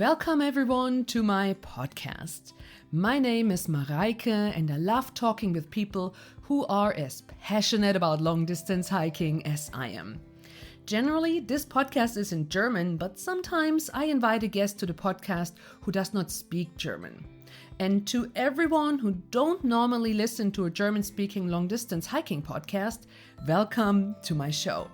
Welcome everyone to my podcast. My name is Mareike and I love talking with people who are as passionate about long distance hiking as I am. Generally, this podcast is in German, but sometimes I invite a guest to the podcast who does not speak German. And to everyone who don't normally listen to a German-speaking long-distance hiking podcast, welcome to my show.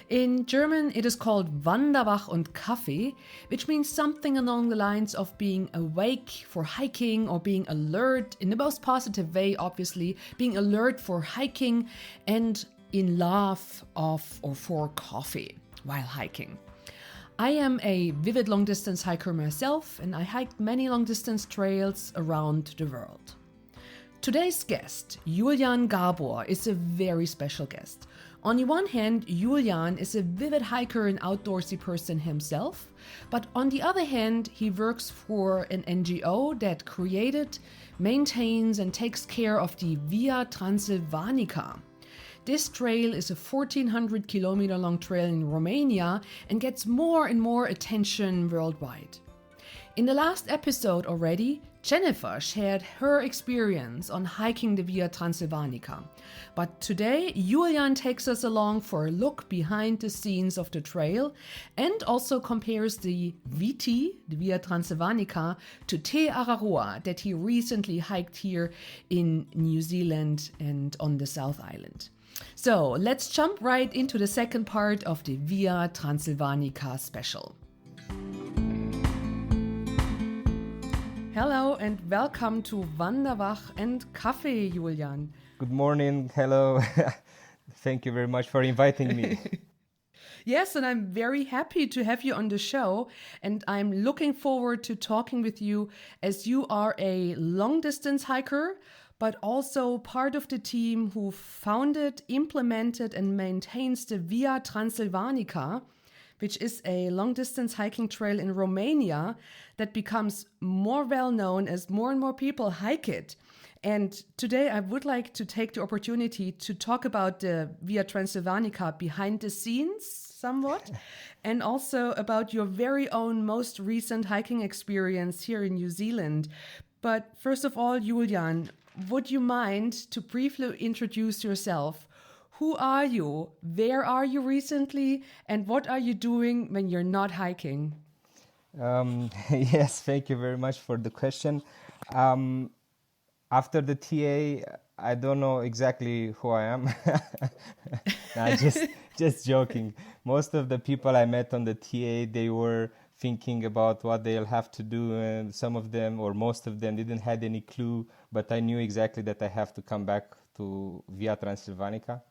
In German, it is called Wanderwach und Kaffee, which means something along the lines of being awake for hiking or being alert, in the most positive way, obviously, being alert for hiking and in love of or for coffee while hiking. I am a vivid long-distance hiker myself, and I hiked many long-distance trails around the world. Today's guest, Iulian Gabor, is a very special guest. On the one hand, Iulian is a vivid hiker and outdoorsy person himself, but on the other hand, he works for an NGO that created, maintains and takes care of the Via Transilvanica. This trail is a 1,400 kilometer long trail in Romania and gets more and more attention worldwide. In the last episode already, Jennifer shared her experience on hiking the Via Transilvanica. But today, Iulian takes us along for a look behind the scenes of the trail and also compares the VT, the Via Transilvanica, to Te Araroa that he recently hiked here in New Zealand and on the South Island. So let's jump right into the second part of the Via Transilvanica special. Hello and welcome to Wanderwach and Kaffee, Iulian. Good morning, hello. Thank you very much for inviting me. Yes, and I'm very happy to have you on the show, and I'm looking forward to talking with you as you are a long-distance hiker, but also part of the team who founded, implemented and maintains the Via Transilvanica, which is a long-distance hiking trail in Romania that becomes more well-known as more and more people hike it. And today I would like to take the opportunity to talk about the Via Transilvanica behind the scenes somewhat, and also about your very own most recent hiking experience here in New Zealand. But first of all, Iulian, would you mind to briefly introduce yourself? Who are you? Where are you recently? And what are you doing when you're not hiking? Yes, thank you very much for the question. After the TA, I don't know exactly who I am. No, just joking. Most of the people I met on the TA, they were thinking about what they'll have to do, and some of them, or most of them, didn't have any clue, but I knew exactly that I have to come back to Via Transilvanica.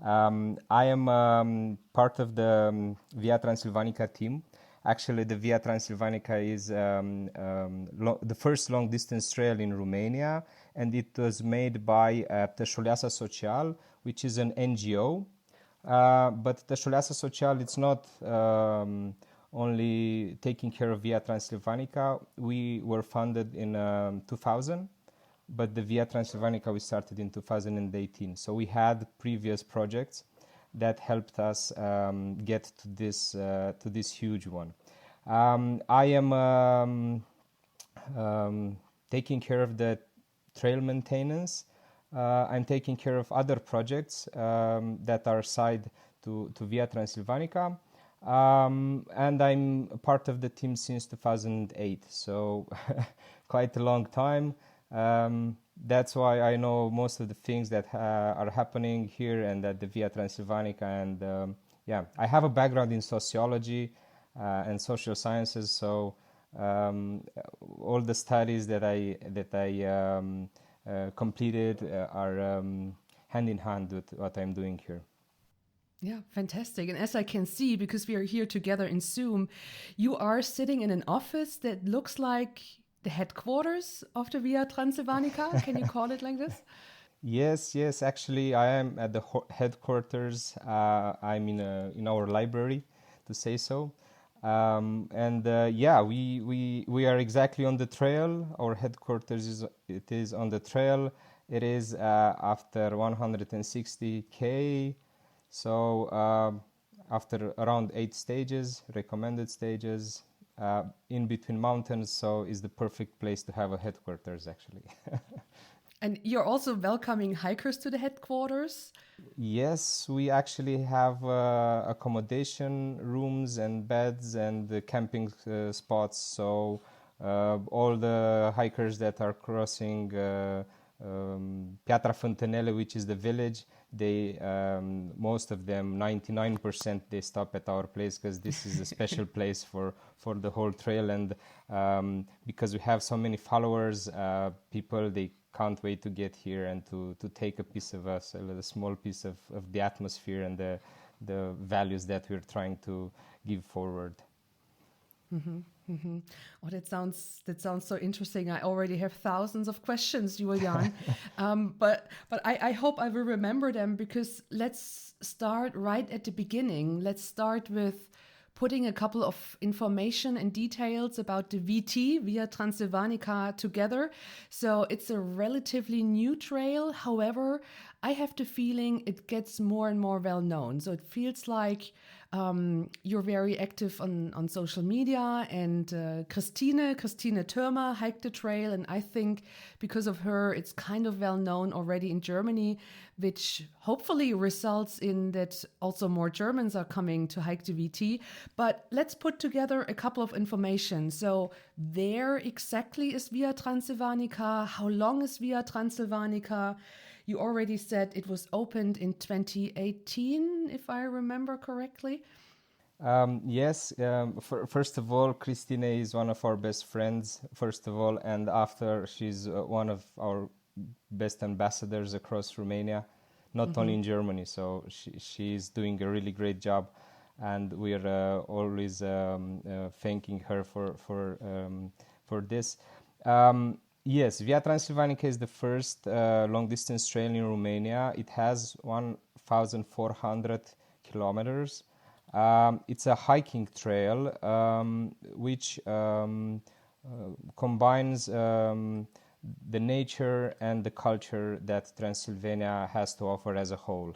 I am part of the Via Transilvanica team. Actually, the Via Transilvanica is the first long-distance trail in Romania, and it was made by Tășuleasa Social, which is an NGO. But Tășuleasa Social, it's not only taking care of Via Transilvanica. We were founded in 2000. But the Via Transilvanica we started in 2018. So we had previous projects that helped us get to this huge one. I am taking care of the trail maintenance. I'm taking care of other projects that are side to Via Transilvanica. And I'm part of the team since 2008. So quite a long time. That's why I know most of the things that are happening here and at the Via Transilvanica. And I have a background in sociology and social sciences, so all the studies that I completed are hand in hand with what I'm doing here. Yeah, fantastic. And as I can see, because we are here together in Zoom, you are sitting in an office that looks like the headquarters of the Via Transilvanica. Can you call it like this? Yes. Actually, I am at the headquarters. I'm in our library, to say so. We are exactly on the trail. Our headquarters is on the trail. It is after 160k. So after around 8 stages, recommended stages, in between mountains, so is the perfect place to have a headquarters, actually. And you're also welcoming hikers to the headquarters? Yes, we actually have accommodation rooms and beds and camping spots. So all the hikers that are crossing Piatra Fântânele, which is the village, they most of them, 99%, they stop at our place because this is a special place for the whole trail. And because we have so many followers, people, they can't wait to get here and to take a piece of us, a small piece of the atmosphere and the values that we're trying to give forward. Mm-hmm, mm-hmm. Oh, that sounds so interesting. I already have thousands of questions, Iulian, but I hope I will remember them, because let's start right at the beginning. Let's start with putting a couple of information and details about the VT, Via Transilvanica, together. So it's a relatively new trail. However, I have the feeling it gets more and more well known. So it feels like you're very active on social media, and Christine Thürmer hiked the trail, and I think because of her it's kind of well known already in Germany, which hopefully results in that also more Germans are coming to hike the VT. But let's put together a couple of information. So where exactly is Via Transilvanica? How long is Via Transilvanica? You already said it was opened in 2018, if I remember correctly. Yes, first of all, Christine is one of our best friends, first of all, and after, she's one of our best ambassadors across Romania, not only in Germany. So she's doing a really great job, and we are always thanking her for this. Yes, Via Transilvanica is the first long-distance trail in Romania. It has 1,400 kilometers. It's a hiking trail which combines the nature and the culture that Transylvania has to offer as a whole.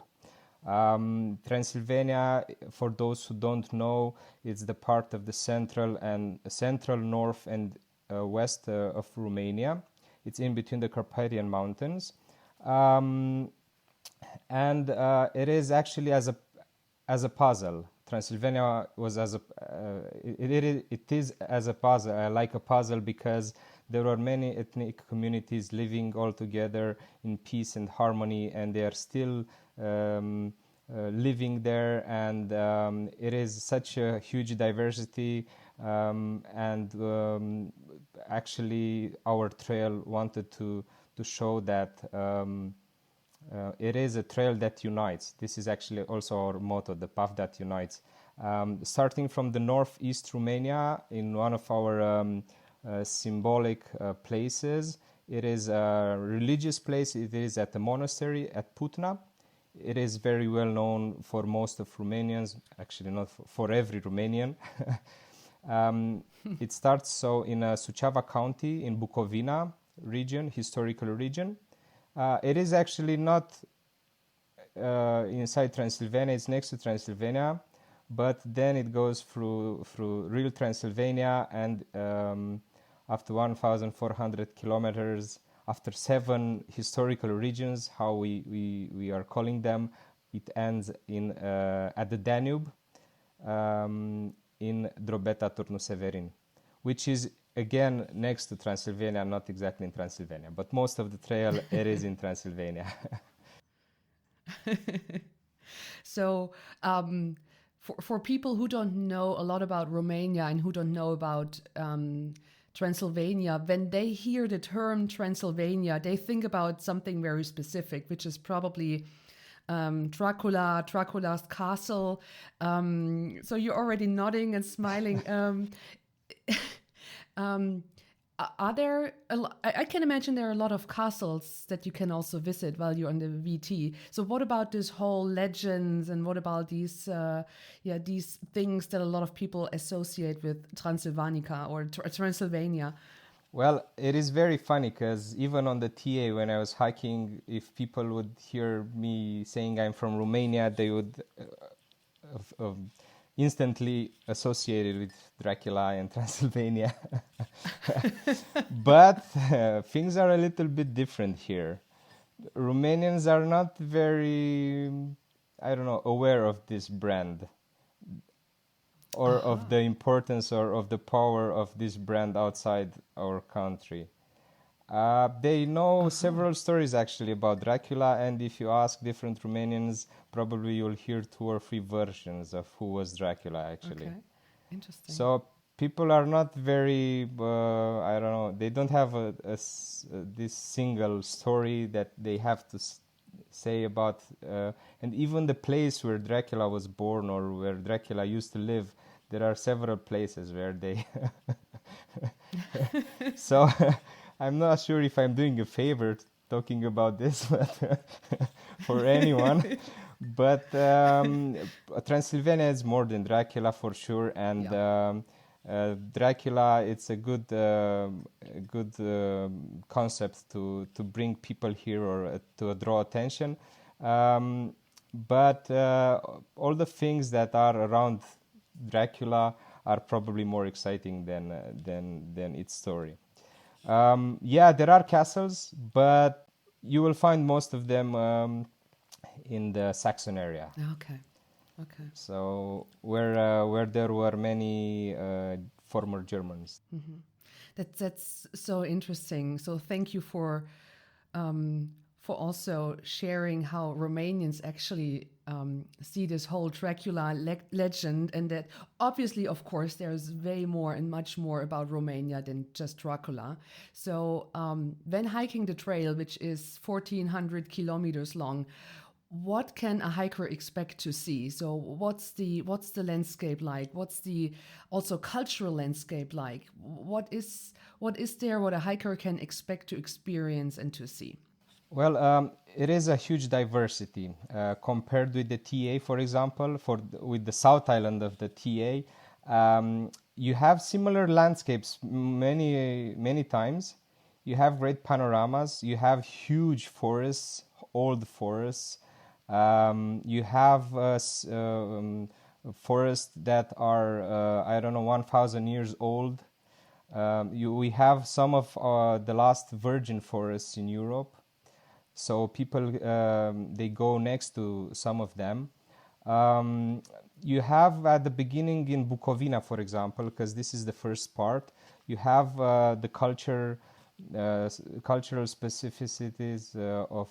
Transylvania, for those who don't know, it's the part of the central north and west of Romania. It's in between the Carpathian Mountains, and it is actually as a puzzle. Transylvania was as a it is as a puzzle, like a puzzle, because there are many ethnic communities living all together in peace and harmony, and they are still living there, and it is such a huge diversity, and actually our trail wanted to show that it is a trail that unites. This is actually also our motto, the path that unites. Starting from the northeast Romania, in one of our symbolic places, it is a religious place. It is at the monastery at Putna. It is very well known for most of Romanians, actually not for every Romanian. It starts so in Suceava County in Bucovina region, historical region. It is actually not inside Transylvania, it's next to Transylvania, but then it goes through real Transylvania, and after 1,400 kilometers, after 7 historical regions, how we are calling them, it ends in at the Danube in Drobeta Turnu Severin, which is again next to Transylvania, not exactly in Transylvania, but most of the trail it is in Transylvania. So for people who don't know a lot about Romania and who don't know about Transylvania, when they hear the term Transylvania, they think about something very specific, which is probably Dracula's castle. So you're already nodding and smiling. Are there I can imagine there are a lot of castles that you can also visit while you're on the VT. So what about this whole legends, and what about these these things that a lot of people associate with Transilvanica or Transylvania? Well, it is very funny because even on the TA when I was hiking, if people would hear me saying I'm from Romania, they would instantly associated with Dracula and Transylvania. But things are a little bit different here. Romanians are not very, I don't know, aware of this brand or of the importance or of the power of this brand outside our country. They know several stories actually about Dracula, and if you ask different Romanians, probably you'll hear 2 or 3 versions of who was Dracula actually. Okay, interesting. So people are not very, I don't know, they don't have this single story that they have to say about, and even the place where Dracula was born or where Dracula used to live, there are several places where they... So I'm not sure if I'm doing a favor talking about this but for anyone. But Transylvania is more than Dracula for sure, and Dracula, it's a good concept to bring people here or to draw attention. But all the things that are around Dracula are probably more exciting than its story. There are castles, but you will find most of them in the Saxon area. Okay. So where there were many former Germans. Mm-hmm. That's so interesting. So thank you for also sharing how Romanians actually see this whole Dracula legend, and that obviously, of course, there's way more and much more about Romania than just Dracula. So when hiking the trail, which is 1,400 kilometers long, what can a hiker expect to see? So what's the landscape like? What's the also cultural landscape like? What is there what a hiker can expect to experience and to see? Well, it is a huge diversity compared with the TA, for example. With the South Island of the TA, you have similar landscapes many times. You have great panoramas. You have huge forests, old forests. You have forests that are 1,000 years old. We have some of the last virgin forests in Europe. So people, they go next to some of them. You have at the beginning in Bucovina, for example, because this is the first part, you have the cultural specificities of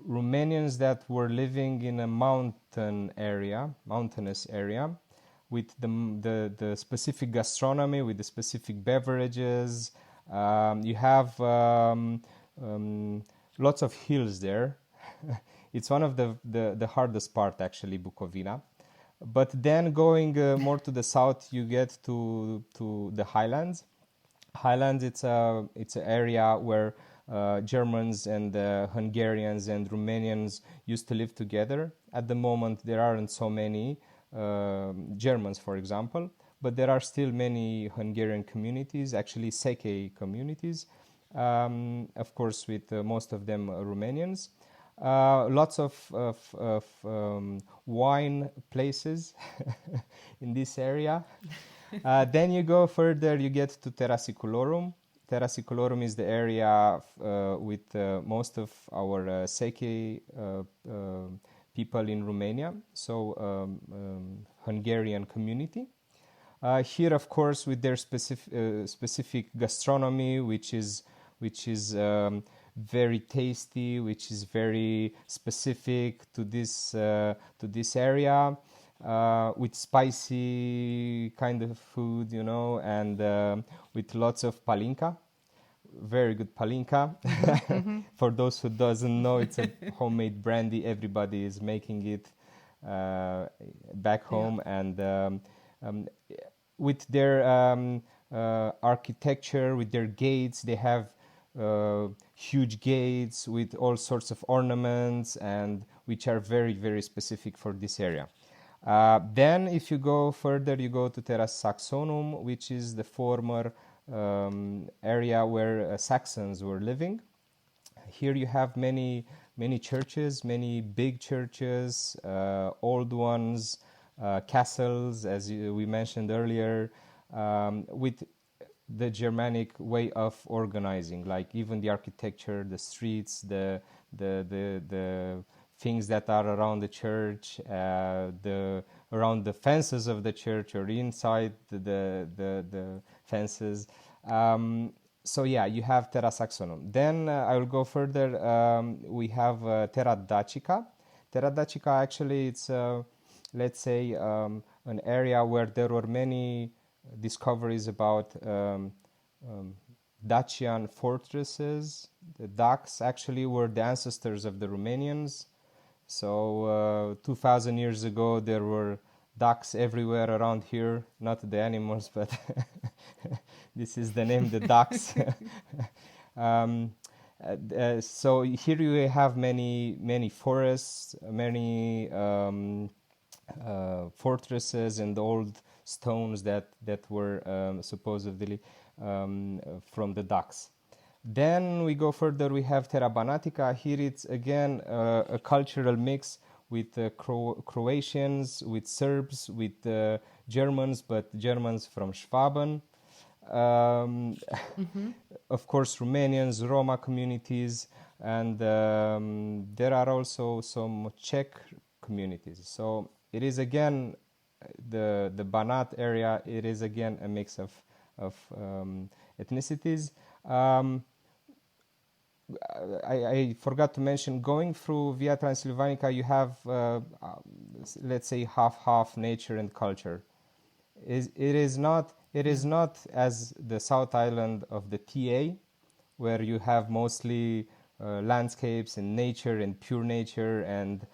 Romanians that were living in a mountainous area, with the specific gastronomy, with the specific beverages. You have lots of hills there. It's one of the hardest part actually, Bucovina. But then going more to the south, you get to the highlands. Highlands, it's an area where Germans and Hungarians and Romanians used to live together. At the moment, there aren't so many Germans, for example, but there are still many Hungarian communities, actually Seke communities, of course, with most of them Romanians. Lots of wine places in this area. Then you go further, you get to Terra Siculorum. Terra Siculorum is the area with most of our Seke people in Romania, so Hungarian community. Here, of course, with their specific gastronomy, which is very tasty, which is very specific to this area, with spicy kind of food, and with lots of palinka. Very good palinka. Mm-hmm. For those who doesn't know, it's a homemade brandy. Everybody is making it back home, and with their architecture, with their gates, they have huge gates with all sorts of ornaments, and which are very, very specific for this area. Then if you go further, you go to Terra Saxonum, which is the former area where Saxons were living. Here you have many many churches, many big churches, old ones, castles, as we mentioned earlier, with the Germanic way of organizing, like even the architecture, the streets, the things that are around the church, around the fences of the church or inside the fences. So yeah, you have Terra Saxonum. Then I will go further. We have Terra Dacica. Terra Dacica, actually, it's let's say an area where there were many discoveries about Dacian fortresses. The Dacs actually were the ancestors of the Romanians. So 2,000 years ago, there were ducks everywhere around here. Not the animals, but this is the name, the ducks. So here you have many forests, many fortresses and old stones that were supposedly from the ducks. Then we go further, we have Terra Banatica. Here it's again a cultural mix with Croatians, with Serbs, with Germans, but Germans from Schwaben. Of course, Romanians, Roma communities, and there are also some Czech communities. So it is again the Banat area. It is again a mix of ethnicities. I forgot to mention, going through Via Transilvanica, you have, let's say, half nature and culture. It is not as the South Island of the TA, where you have mostly landscapes and nature and pure nature and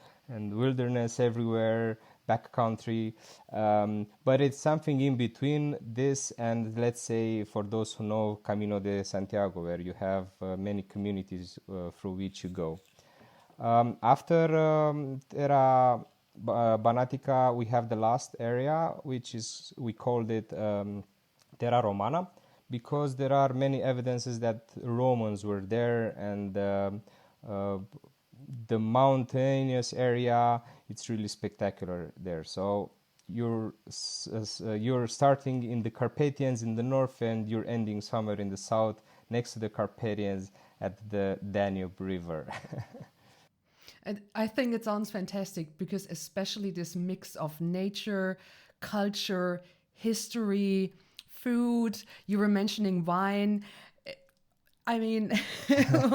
wilderness everywhere, backcountry, but it's something in between this and, let's say, for those who know, Camino de Santiago, where you have many communities through which you go. After Terra Banatica, we have the last area, which is, we called it Terra Romana, because there are many evidences that Romans were there, and the mountainous area, it's really spectacular there. So you're starting in the Carpathians in the north, and you're ending somewhere in the south next to the Carpathians at the Danube River. And I think it sounds fantastic, because especially this mix of nature, culture, history, food, you were mentioning wine. I mean,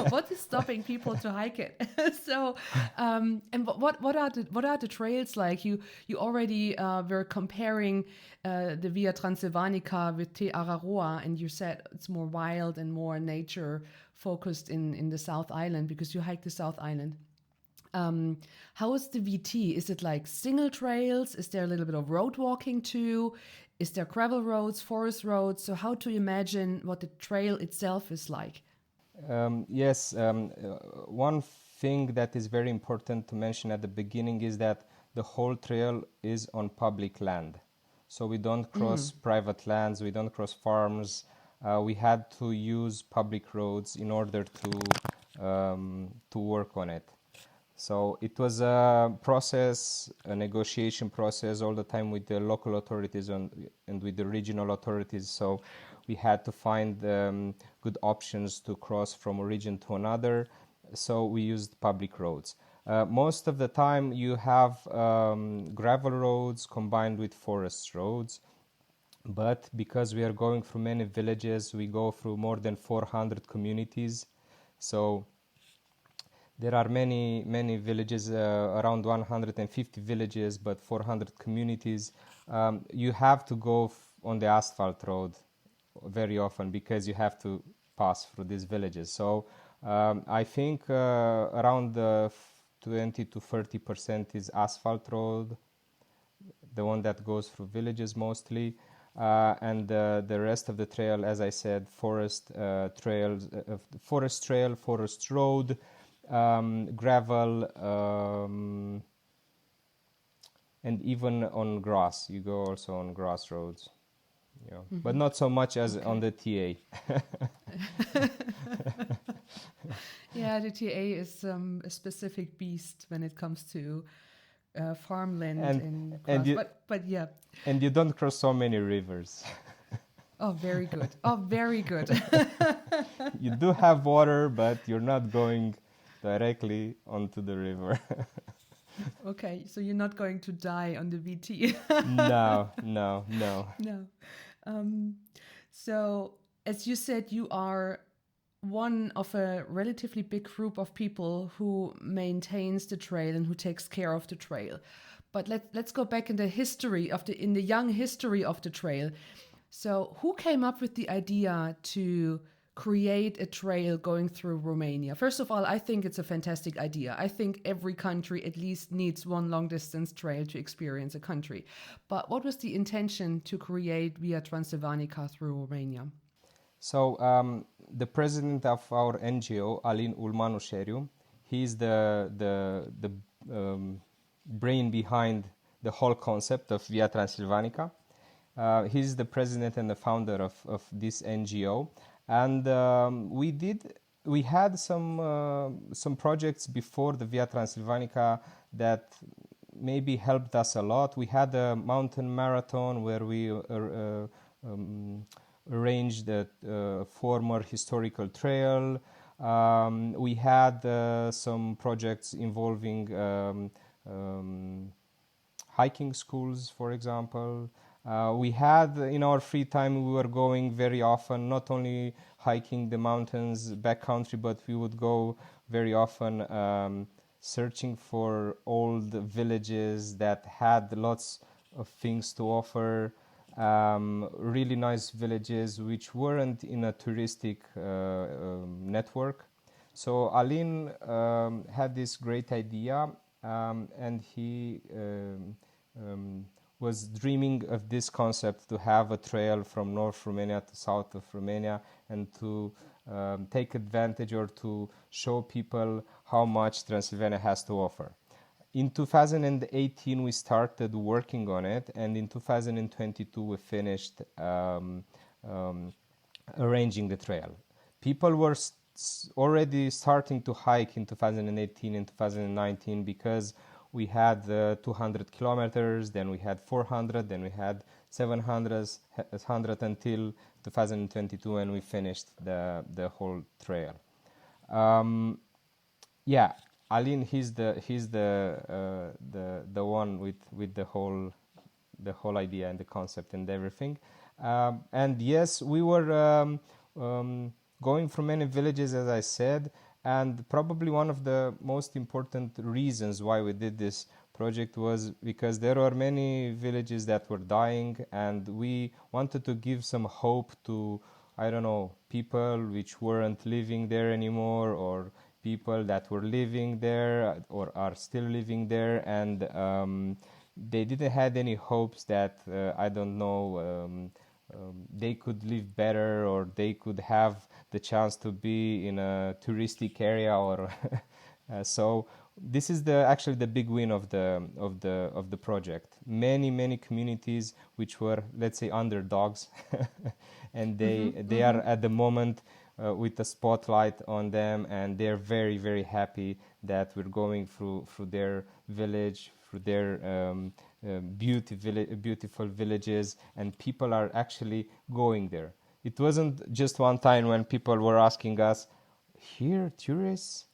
what is stopping people to hike it? So, and what are the trails like? You already were comparing the Via Transilvanica with Te Araroa, and you said it's more wild and more nature focused in the South Island, because you hike the South Island. How is the VT? Is it like single trails? Is there a little bit of road walking too? Is there gravel roads, forest roads? So how to imagine what the trail itself is like? Yes, one thing that is very important to mention at the beginning is that the whole trail is on public land. So we don't cross private lands, we don't cross farms. We had to use public roads in order to work on it. So it was a process, a negotiation process all the time with the local authorities and with the regional authorities. So we had to find good options to cross from a region to another. So we used public roads. Most of the time you have gravel roads combined with forest roads. But because we are going through many villages, we go through more than 400 communities. So there are many villages, around 150 villages, but 400 communities. You have to go on the asphalt road very often, because you have to pass through these villages. So I think around 20 to 30% is asphalt road, the one that goes through villages mostly. And the rest of the trail, as I said, forest trail, forest road, gravel, and even on grass. You go also on grass roads, but not so much as on the TA. Yeah, the TA is a specific beast when it comes to farmland in and grass. you But yeah. and you don't cross so many rivers. Oh, very good. Oh, very good. You do have water, but you're not going directly onto the river. Okay, so you're not going to die on the VT. No. No. Um, so, as you said, you are one of a relatively big group of people who maintains the trail and who takes care of the trail. But let's go back in the history of in the young history of the trail. So, who came up with the idea to create a trail going through Romania? First of all, I think it's a fantastic idea. I think every country at least needs one long distance trail to experience a country. But what was the intention to create Via Transilvanica through Romania? So the president of our NGO, Alin Ulmanușeriu, he's the brain behind the whole concept of Via Transilvanica. He's the president and the founder of this NGO, and we had some projects before the Via Transilvanica that maybe helped us a lot. We had a mountain marathon where we arranged a former historical trail. We had some projects involving hiking schools, for example. We had, in our free time, we were going very often, not only hiking the mountains backcountry, but we would go very often searching for old villages that had lots of things to offer. Really nice villages which weren't in a touristic network. So Alin had this great idea, and he was dreaming of this concept to have a trail from North Romania to south of Romania, and to take advantage or to show people how much Transylvania has to offer. In 2018, we started working on it, and in 2022, we finished arranging the trail. People were already starting to hike in 2018 and 2019 because we had 200 kilometers, then we had 400, then we had 700 until 2022, and we finished the whole trail. Yeah. Alin, he's the one with the whole idea and the concept and everything, and yes, we were going from many villages, as I said, and probably one of the most important reasons why we did this project was because there were many villages that were dying, and we wanted to give some hope to, I don't know, people which weren't living there anymore, or people that were living there or are still living there, and they didn't have any hopes that I don't know, they could live better, or they could have the chance to be in a touristic area, or so this is actually the big win of the project. Many communities which were, let's say, underdogs, and they are at the moment with a spotlight on them, and they're very happy that we're going through their village, through their beautiful villages, and people are actually going there. It wasn't just one time when people were asking us, "Here, tourists,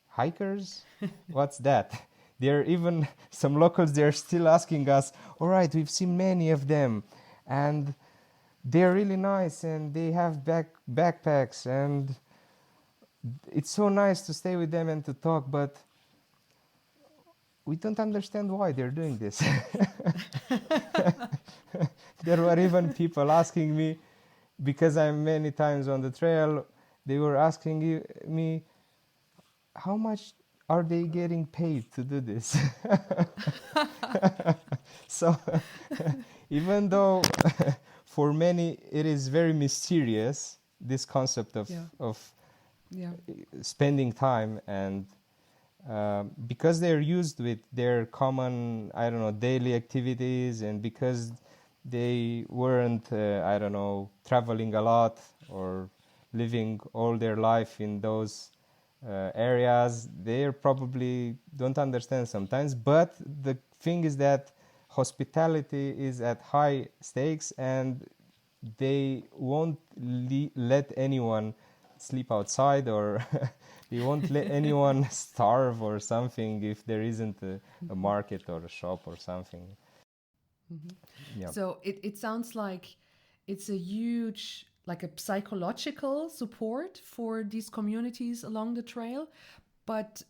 hikers, what's that?" There are even some locals. They're still asking us, "All right, we've seen many of them, and they're really nice, and they have backpacks, and it's so nice to stay with them and to talk, but we don't understand why they're doing this." There were even people asking me, because I'm many times on the trail, they were asking me, how much are they getting paid to do this? So even though for many it is very mysterious, this concept of spending time, and because they're used with their common, I don't know, daily activities, and because they weren't, I don't know, traveling a lot or living all their life in those areas, they probably don't understand sometimes. But the thing is that hospitality is at high stakes, and they won't let anyone sleep outside, or they won't let anyone starve or something if there isn't a market or a shop or something. Yeah. So it sounds like it's a huge, like a psychological support for these communities along the trail. But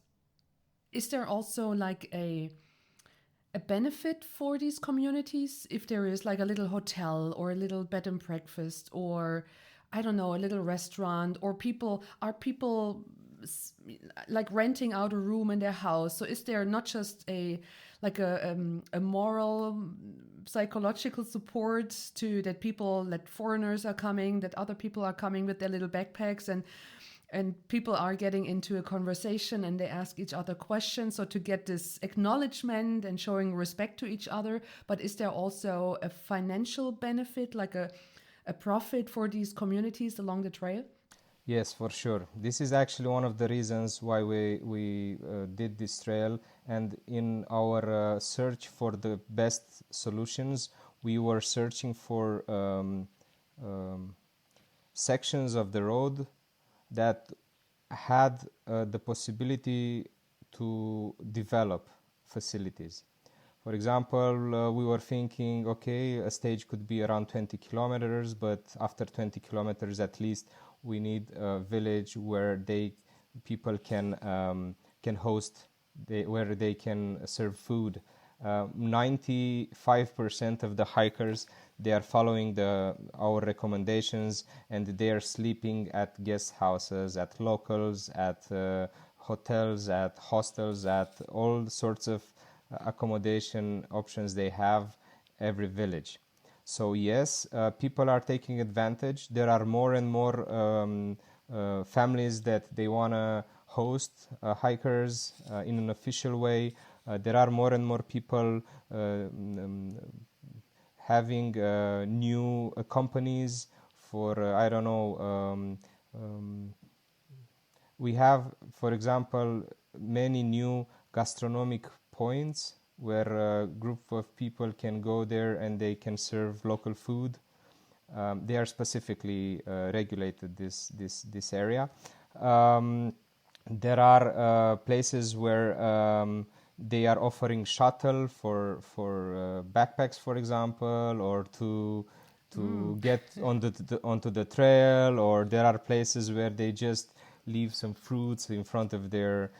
is there also like a benefit for these communities if there is like a little hotel or a little bed and breakfast, or I don't know, a little restaurant, or people like renting out a room in their house? So is there not just a like a moral psychological support to that people, that foreigners are coming, that other people are coming with their little backpacks, and people are getting into a conversation and they ask each other questions, so to get this acknowledgement and showing respect to each other? But is there also a financial benefit, like a profit for these communities along the trail? Yes, for sure. This is actually one of the reasons why we did this trail. And in our search for the best solutions, we were searching for sections of the road that had the possibility to develop facilities. For example, we were thinking, okay, a stage could be around 20 kilometers, but after 20 kilometers at least, we need a village where people can host, where they can serve food. 95% of the hikers, they are following our recommendations, and they are sleeping at guest houses, at locals, at hotels, at hostels, at all sorts of accommodation options they have every village. So yes, people are taking advantage. There are more and more families that they want to host hikers in an official way. There are more and more people having new companies for, I don't know, we have, for example, many new gastronomic points where a group of people can go there and they can serve local food. They are specifically regulated this area. There are places where they are offering shuttle for backpacks, for example, or to get onto the trail. Or there are places where they just leave some fruits in front of their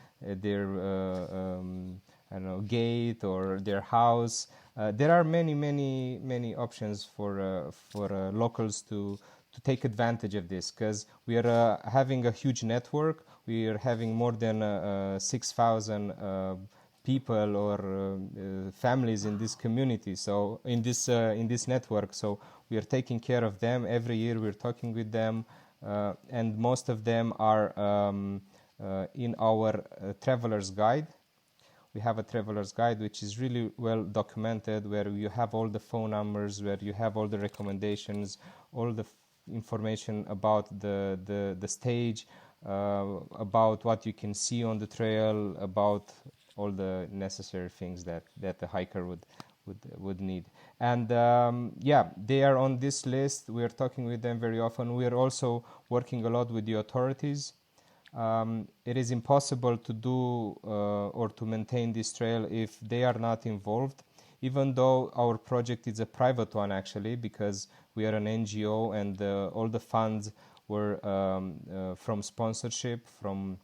I don't know, gate or their house. There are many options for locals to take advantage of this, because we are having a huge network. We are having more than 6,000 people or families in this community. So in this network, so we are taking care of them every year. We're talking with them, and most of them are in our traveler's guide. We have a traveler's guide which is really well documented, where you have all the phone numbers, where you have all the recommendations, all the information about the stage, about what you can see on the trail, about all the necessary things that the hiker would need. And yeah, they are on this list. We are talking with them very often. We are also working a lot with the authorities. It is impossible to do or to maintain this trail if they are not involved, even though our project is a private one, actually, because we are an NGO, and all the funds were from sponsorship, from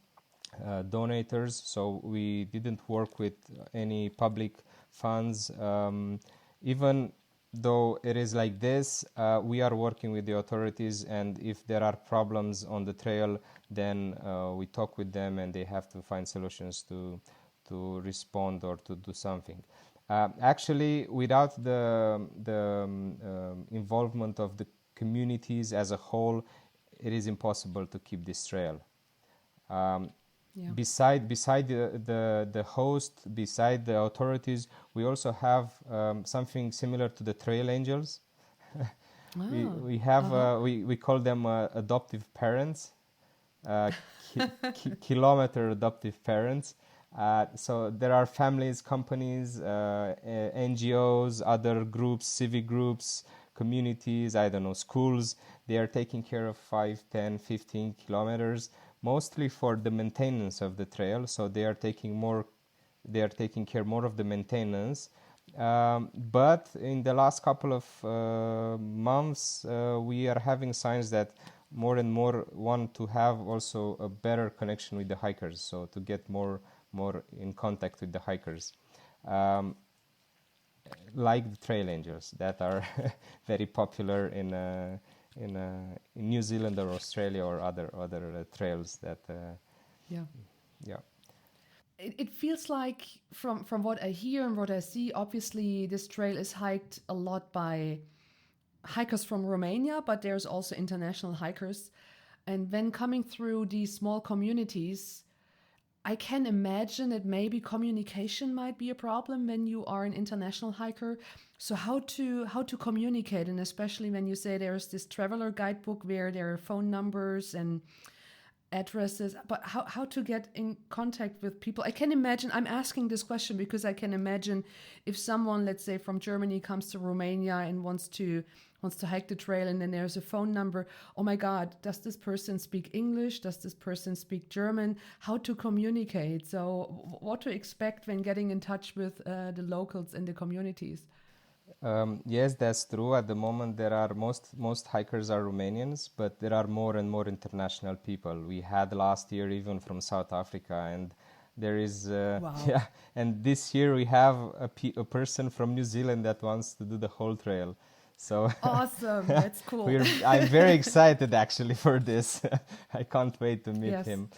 donators. So we didn't work with any public funds. Even though it is like this, we are working with the authorities, and if there are problems on the trail, then we talk with them, and they have to find solutions to respond or to do something. Actually, without the involvement of the communities as a whole, it is impossible to keep this trail. Yeah. Beside the host, beside the authorities, we also have something similar to the trail angels. We have we call them adoptive parents. kilometer adoptive parents. So there are families, companies, NGOs, other groups, civic groups, communities, I don't know, schools. They are taking care of 5, 10, 15 kilometers, mostly for the maintenance of the trail. So they are taking care more of the maintenance. But in the last couple of months, we are having signs that more and more want to have also a better connection with the hikers, so to get more in contact with the hikers, like the trail angels that are very popular in New Zealand or Australia or other trails that yeah. It feels like from what I hear and what I see, obviously this trail is hiked a lot by hikers from Romania, but there's also international hikers. And when coming through these small communities, I can imagine that maybe communication might be a problem when you are an international hiker. So how to communicate, and especially when you say there's this traveler guidebook where there are phone numbers and addresses, but how to get in contact with people. I can imagine, I'm asking this question because I can imagine if someone, let's say from Germany, comes to Romania and wants to hike the trail, and then there's a phone number. Oh my God, does this person speak English? Does this person speak German? How to communicate? So what to expect when getting in touch with the locals in the communities? Yes, that's true. At the moment, there are most hikers are Romanians, but there are more and more international people. We had last year even from South Africa, and there is Wow. yeah. And this year we have a person from New Zealand that wants to do the whole trail. So awesome, that's cool. I'm very excited actually for this. I can't wait to meet him.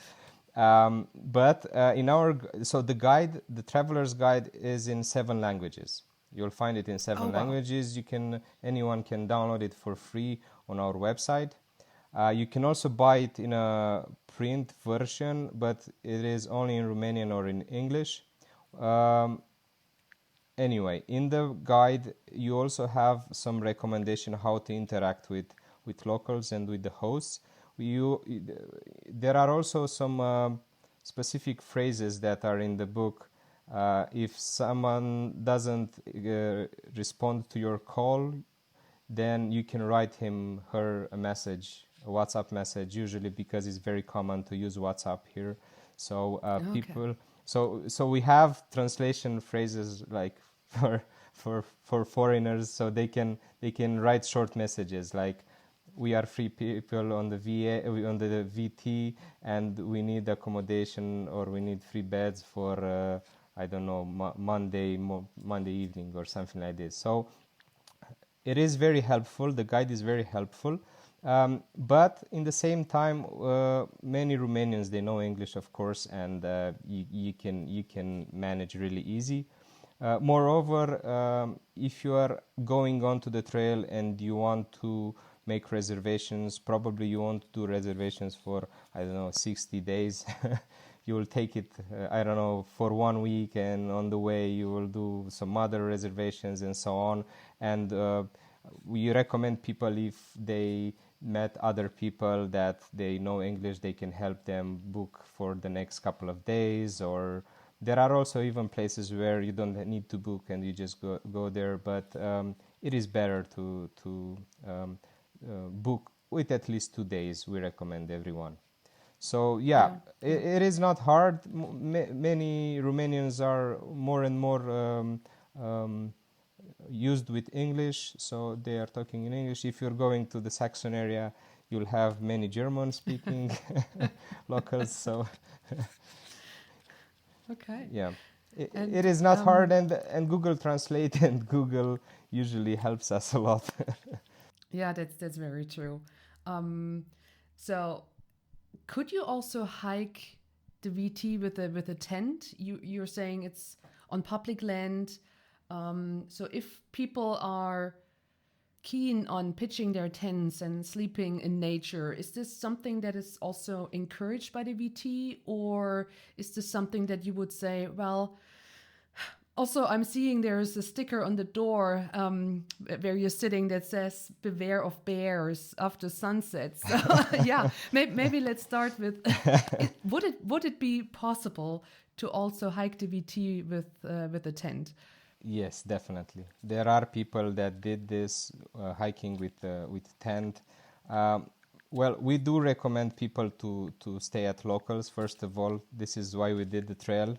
But the traveler's guide is in 7 languages. You'll find it in 7 languages. Anyone can download it for free on our website. You can also buy it in a print version, but it is only in Romanian or in English. Anyway, in the guide, you also have some recommendation how to interact with locals and with the hosts. There are also some specific phrases that are in the book. If someone doesn't respond to your call, then you can write her a message, a WhatsApp message, usually because it's very common to use WhatsApp here. So people, so we have translation phrases like for foreigners, so they can write short messages like, we are 3 people on the VT, and we need accommodation, or we need 3 beds for I don't know, Monday evening or something like this. So it is very helpful. The guide is very helpful. But in the same time, many Romanians, they know English, of course, and you can manage really easy. Moreover, if you are going onto the trail and you want to make reservations, probably you want to do reservations for, I don't know, 60 days. You will take it, I don't know, for 1 week, and on the way you will do some other reservations and so on. And we recommend people, if they met other people that they know English, they can help them book for the next couple of days. Or there are also even places where you don't need to book and you just go there. But it is better to book with at least 2 days. We recommend everyone. So it is not hard. Many Romanians are more and more used with English, so they are talking in English. If you're going to the Saxon area, you'll have many German-speaking locals. So it is not hard, and Google Translate and Google usually helps us a lot. Yeah, that's very true. So could you also hike the VT with a tent? You're saying it's on public land. So if people are keen on pitching their tents and sleeping in nature, is this something that is also encouraged by the VT, or is this something that you would say, well, Also, I'm seeing there's a sticker on the door where you're sitting that says "Beware of bears after sunset." So, yeah, maybe let's start with: would it be possible to also hike the VT with a tent? Yes, definitely. There are people that did this hiking with tent. Well, we do recommend people to stay at locals. First of all, this is why we did the trail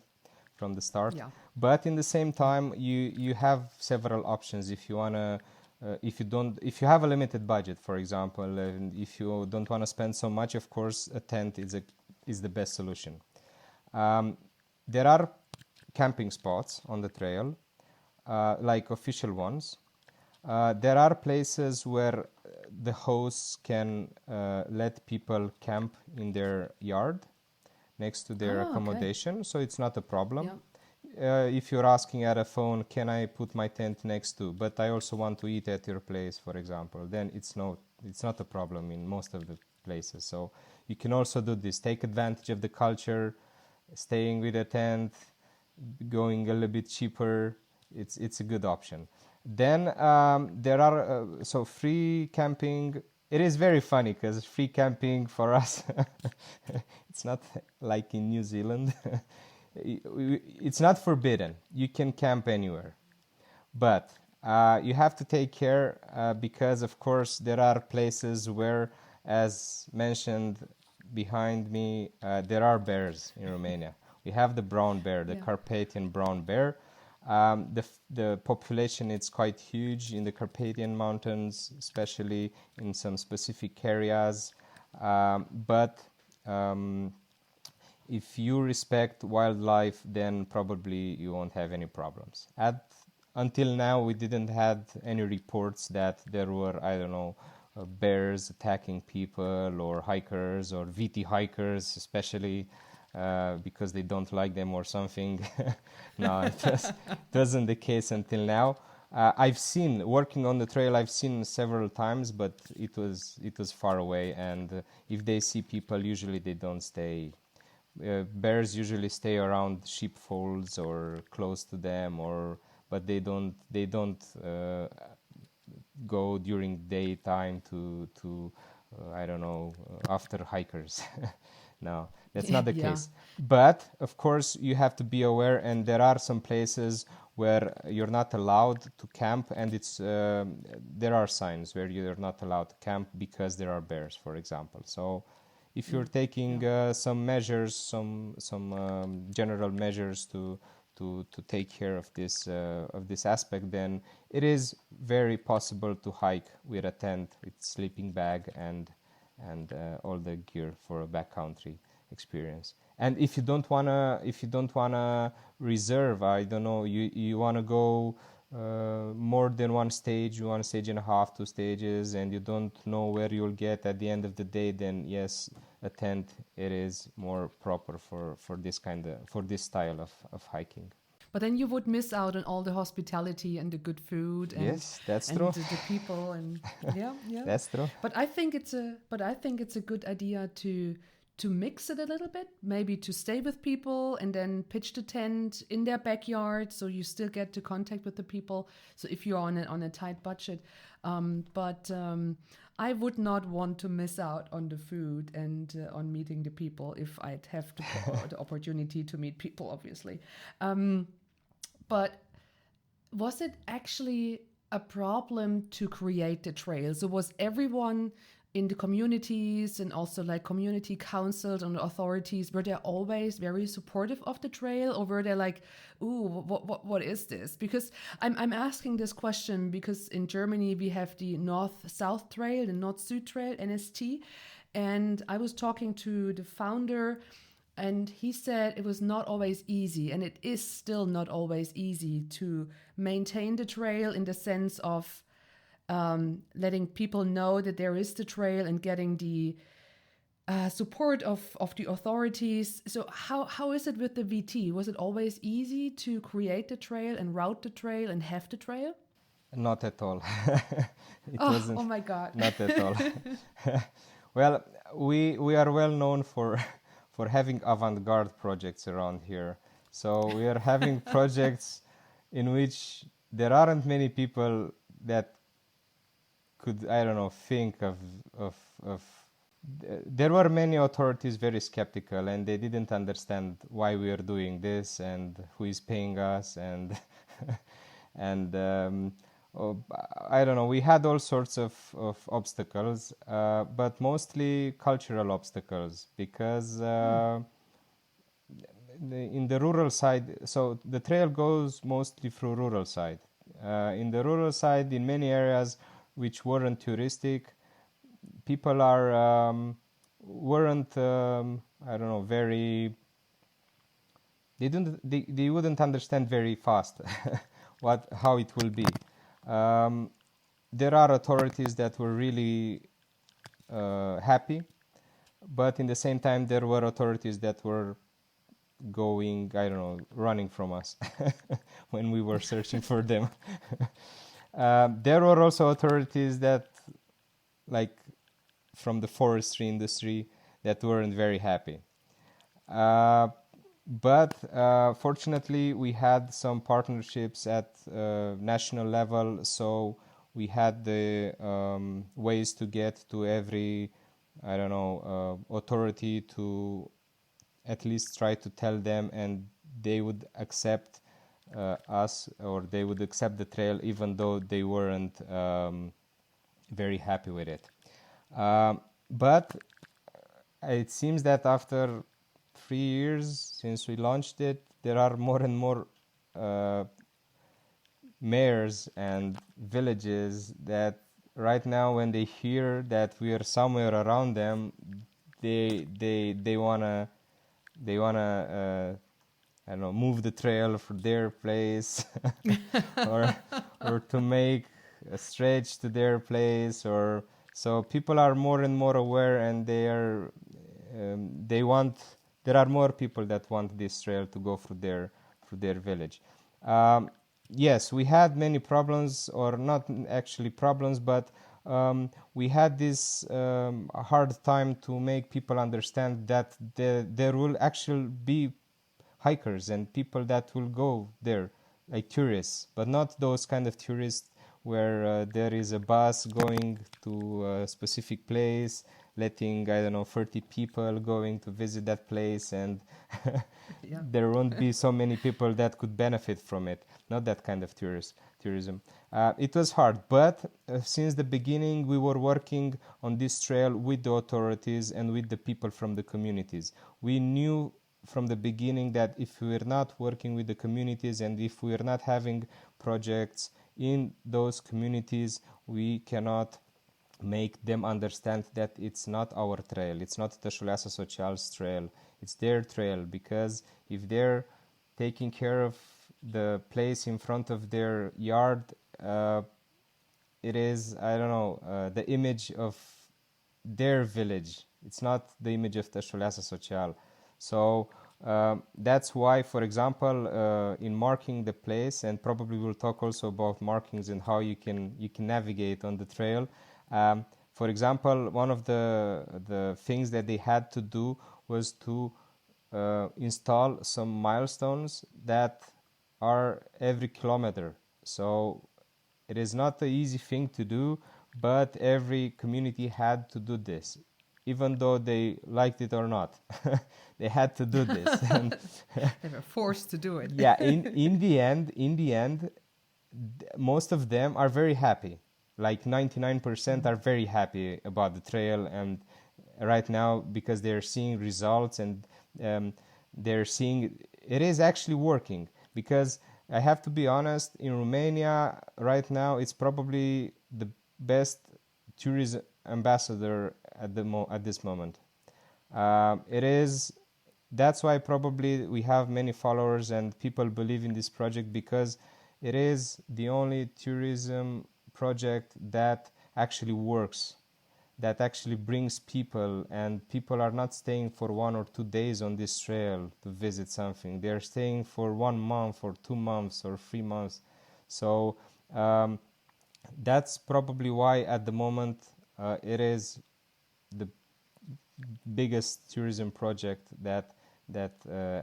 from the start. Yeah. But in the same time, you have several options if you wanna. If you have a limited budget, for example, and if you don't want to spend so much, of course, a tent is the best solution. There are camping spots on the trail, like official ones. There are places where the hosts can let people camp in their yard next to their accommodation, so it's not a problem. Yeah. If you're asking at a phone, can I put my tent next to, but I also want to eat at your place, for example, then it's not a problem in most of the places. So you can also do this, take advantage of the culture, staying with a tent, going a little bit cheaper. It's a good option. Then there are so free camping. It is very funny because free camping for us, it's not like in New Zealand. It's not forbidden. You can camp anywhere, but you have to take care because, of course, there are places where, as mentioned behind me, there are bears in Romania. We have the brown bear, the Carpathian brown bear. The population is quite huge in the Carpathian Mountains, especially in some specific areas. But if you respect wildlife, then probably you won't have any problems. Until now, we didn't have any reports that there were, I don't know, bears attacking people or hikers or VT hikers, especially because they don't like them or something. No, it wasn't the case until now. I've seen, working on the trail, I've seen several times, but it was far away, and if they see people, usually they don't stay. Bears usually stay around sheepfolds or close to them, but they don't go during daytime to I don't know, after hikers. No, that's not the case. But of course, you have to be aware, and there are some places where you're not allowed to camp, and there are signs where you're not allowed to camp because there are bears, for example. So if you're taking some measures, some general measures to take care of this aspect, then it is very possible to hike with a tent, with sleeping bag, and all the gear for a backcountry experience. And if you don't wanna reserve, I don't know, you wanna go more than one stage, 1.5 stages, 2 stages, and you don't know where you'll get at the end of the day, then yes, a tent, it is more proper for this style of hiking. But then you would miss out on all the hospitality and the good food and, yes, that's and true. the people and yeah. That's true. But I think it's a good idea to mix it a little bit, maybe to stay with people and then pitch the tent in their backyard, so you still get to contact with the people. So if you're on a tight budget, but I would not want to miss out on the food and on meeting the people if I'd have the opportunity to meet people, obviously. But was it actually a problem to create the trail? So was everyone in the communities and also like community councils and authorities, were they always very supportive of the trail, or were they like, ooh, what is this? Because I'm asking this question because in Germany we have the North-South Trail, the Nord-Süd Trail, NST, and I was talking to the founder, and he said it was not always easy, and it is still not always easy to maintain the trail in the sense of letting people know that there is the trail and getting the support of the authorities. So how is it with the VT? Was it always easy to create the trail and route the trail and have the trail? Not at all. It wasn't. Oh my God. Not at all. Well, we are well known for having avant-garde projects around here. So we are having projects in which there aren't many people that could, I don't know, think of there were many authorities very skeptical, and they didn't understand why we are doing this and who is paying us, and and I don't know, we had all sorts of obstacles, but mostly cultural obstacles, because in the rural side, so the trail goes mostly through rural side. In the rural side, in many areas which weren't touristic, people weren't I don't know, very, they wouldn't understand very fast how it will be. There are authorities that were really happy, but in the same time there were authorities that were going, I don't know, running from us when we were searching for them. There were also authorities that, like, from the forestry industry, that weren't very happy. But fortunately, we had some partnerships at national level, so we had the ways to get to every, I don't know, authority to at least try to tell them, and they would accept us, or they would accept the trail even though they weren't very happy with it. But it seems that after 3 years since we launched it, there are more and more mayors and villages that right now, when they hear that we are somewhere around them, they wanna I don't know, move the trail for their place, or to make a stretch to their place, or so people are more and more aware, and there are more people that want this trail to go through their village. Yes, we had many problems, or not actually problems, but we had this hard time to make people understand that there will actually be hikers and people that will go there, like tourists, but not those kind of tourists where there is a bus going to a specific place, letting, I don't know, 30 people going to visit that place, and Yeah. there won't be so many people that could benefit from it. Not that kind of tourism. It was hard, but since the beginning we were working on this trail with the authorities and with the people from the communities. We knew from the beginning that if we are not working with the communities, and if we are not having projects in those communities, we cannot make them understand that it's not our trail, it's not Tășuleasa Social's trail, it's their trail. Because if they're taking care of the place in front of their yard, it is, I don't know, the image of their village. It's not the image of Tășuleasa Social. So that's why, for example, in marking the place, and probably we'll talk also about markings and how you can navigate on the trail. For example, one of the things that they had to do was to install some milestones that are every kilometer. So it is not an easy thing to do, but every community had to do this, even though they liked it or not. They had to do this. And They were forced to do it. yeah, in the end, most of them are very happy. Like 99% are very happy about the trail, and right now, because they're seeing results, and they're seeing it is actually working. Because I have to be honest, in Romania right now, it's probably the best tourism ambassador at this moment. It is. That's why probably we have many followers and people believe in this project, because it is the only tourism project that actually works, that actually brings people, and people are not staying for 1 or 2 days on this trail to visit something. They're staying for 1 month or 2 months or 3 months. So that's probably why at the moment it is the biggest tourism project that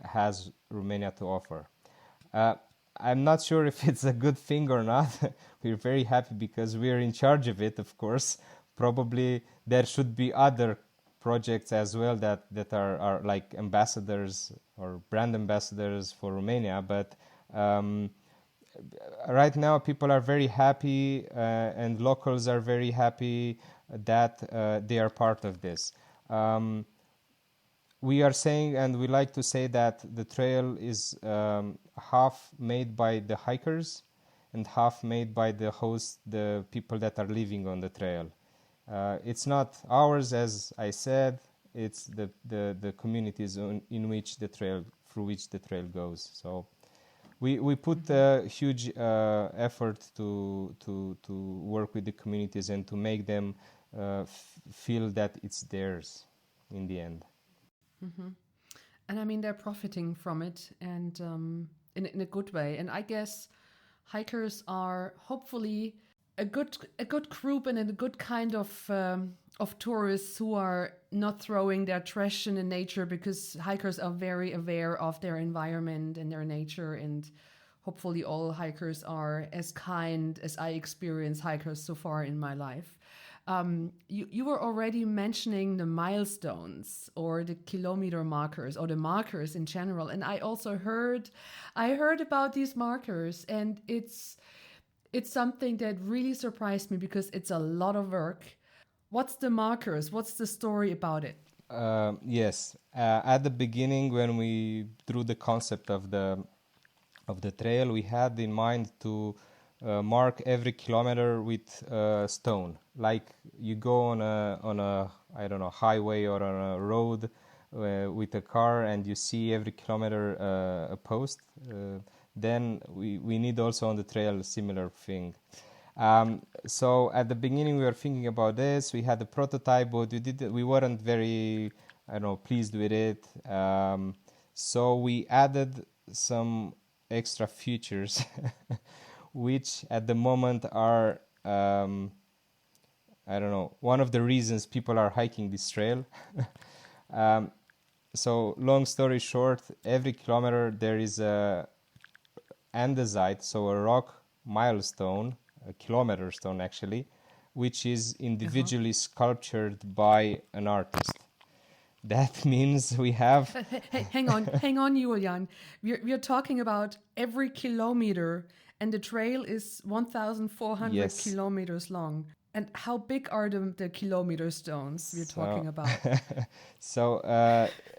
has Romania to offer. I'm not sure if it's a good thing or not. We're very happy because we're in charge of it, of course. Probably there should be other projects as well that are like ambassadors or brand ambassadors for Romania. But right now people are very happy and locals are very happy that they are part of this. We are saying, and we like to say, that the trail is half made by the hikers and half made by the people that are living on the trail. It's not ours, as I said, it's the communities in which through which the trail goes. So we put a huge effort to work with the communities and to make them feel that it's theirs in the end. Mm-hmm. And I mean, they're profiting from it, and in a good way. And I guess hikers are hopefully a good group and a good kind of tourists who are not throwing their trash in the nature, because hikers are very aware of their environment and their nature, and hopefully all hikers are as kind as I experience hikers so far in my life. You were already mentioning the milestones or the kilometer markers or the markers in general, and I also heard about these markers, and it's something that really surprised me because it's a lot of work. What's the markers? What's the story about it? Yes, at the beginning when we drew the concept of the trail, we had in mind to mark every kilometer with a stone. Like you go on a I don't know, highway or on a road with a car, and you see every kilometer a post. Then we need also on the trail a similar thing. So at the beginning we were thinking about this. We had a prototype, but we weren't very pleased with it. So we added some extra features which at the moment are one of the reasons people are hiking this trail. So long story short, every kilometer there is a andesite, so a rock milestone, a kilometer stone actually, which is individually sculptured by an artist. That means we have... Hey, hang on, Iulian. We're talking about every kilometer, and the trail is 1,400 kilometers long. And how big are the kilometer stones we're talking about? So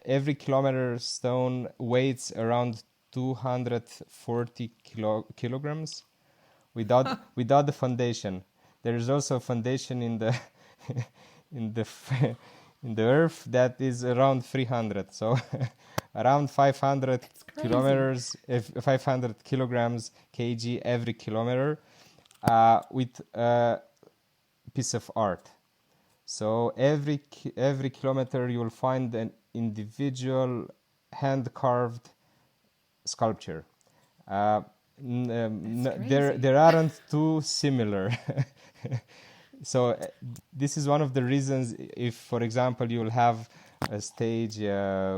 every kilometer stone weighs around 240 kilograms without the foundation. There is also a foundation in the in the earth that is around 300. So around 500 kilometers, 500 kilograms kg every kilometer with a piece of art. So every kilometer you will find an individual hand-carved sculpture. There aren't two similar. So this is one of the reasons, if for example you will have a stage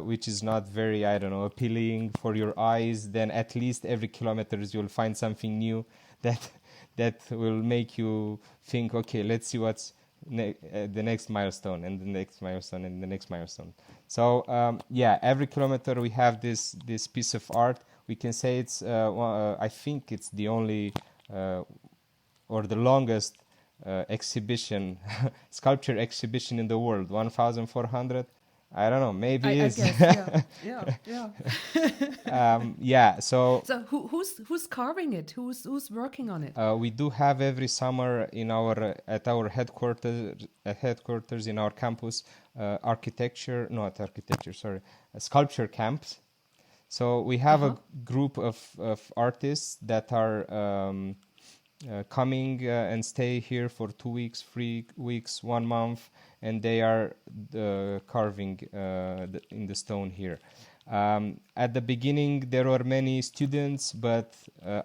which is not very appealing for your eyes, then at least every kilometers you'll find something new that will make you think, okay, let's see what's the next milestone and the next milestone and the next milestone. So every kilometer we have this piece of art. We can say it's I think it's the only or the longest exhibition, sculpture exhibition in the world. 1,400. I don't know. Maybe it is. I guess, yeah. So who's carving it? Who's working on it? We do have every summer at our headquarters in our campus sculpture camps. So we have a group of artists that are coming and stay here for 2 weeks, 3 weeks, 1 month, and they are carving in the stone here. At the beginning there were many students, but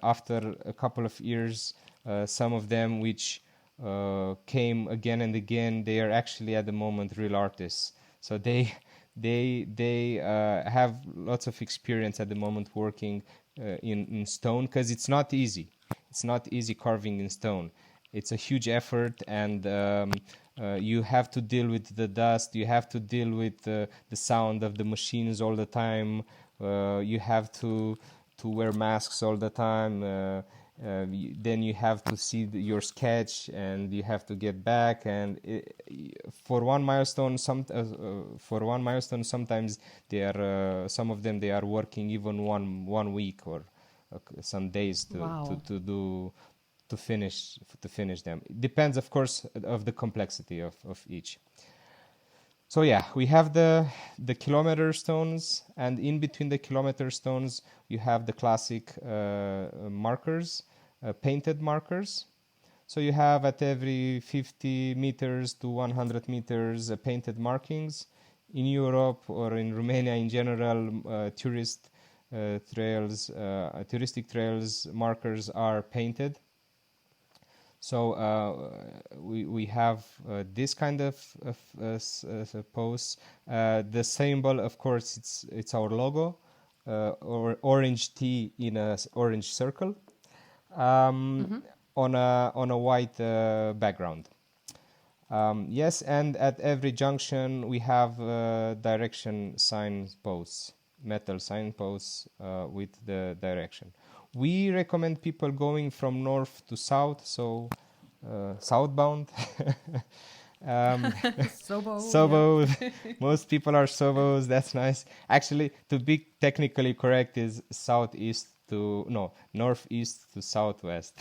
after a couple of years, some of them which came again and again, they are actually at the moment real artists. So they have lots of experience at the moment working in stone, because it's not easy. It's not easy carving in stone. It's a huge effort, and you have to deal with the dust. You have to deal with the sound of the machines all the time. You have to wear masks all the time. Then you have to see your sketch, and you have to get back. And for one milestone, sometimes they are some of them they are working even one week or some days to finish them. It depends, of course, of the complexity of each. So yeah, we have the kilometer stones, and in between the kilometer stones, you have the classic markers, painted markers. So you have at every 50 meters to 100 meters painted markings. In Europe or in Romania in general, touristic trails markers are painted. So we have this kind of posts. The symbol, of course, it's our logo, or orange T in a orange circle, on a white background. Yes, and at every junction we have direction signposts, metal signposts with the direction. We recommend people going from north to south, so southbound. Sobo. Yeah. Most people are Sobos. That's nice. Actually, to be technically correct, is northeast to southwest.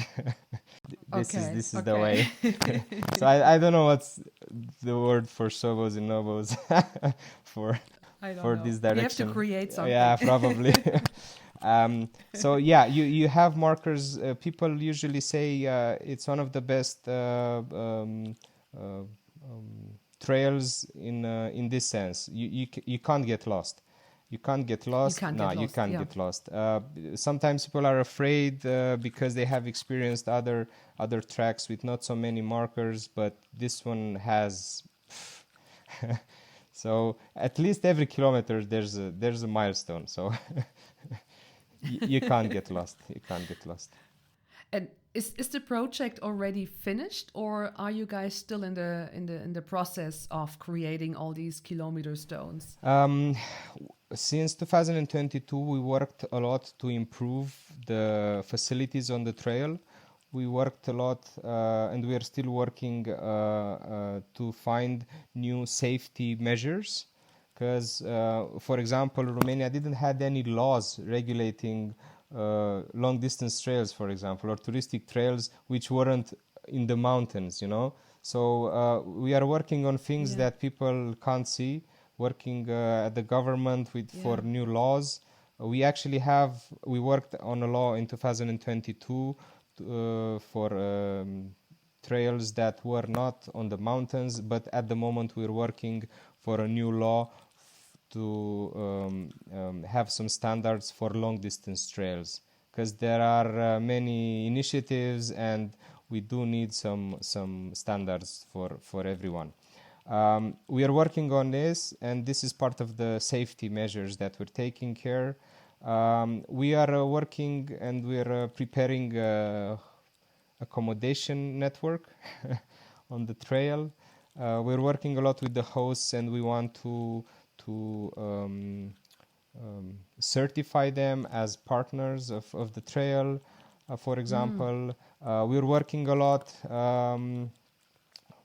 This is the way. So I don't know what's the word for Sobos and Nobos for this direction. We have to create something. Yeah, probably. So yeah, you have markers. People usually say it's one of the best trails in this sense. You can't get lost. You can't get lost. You can't get lost. Sometimes people are afraid because they have experienced other tracks with not so many markers, but this one has. So at least every kilometer there's a milestone. So. You can't get lost. And is the project already finished, or are you guys still in the process of creating all these kilometer stones? Since 2022, we worked a lot to improve the facilities on the trail. We worked a lot, and we are still working to find new safety measures. Because, for example, Romania didn't have any laws regulating long-distance trails, for example, or touristic trails which weren't in the mountains, So we are working on things that people can't see, working at the government for new laws. We worked on a law in 2022 for trails that were not on the mountains, but at the moment we're working for a new law to have some standards for long distance trails, because there are many initiatives and we do need some standards for everyone. We are working on this, and this is part of the safety measures that we're taking care. We are working and we're preparing accommodation network on the trail. We're working a lot with the hosts, and we want to certify them as partners of the trail. For example, we're working a lot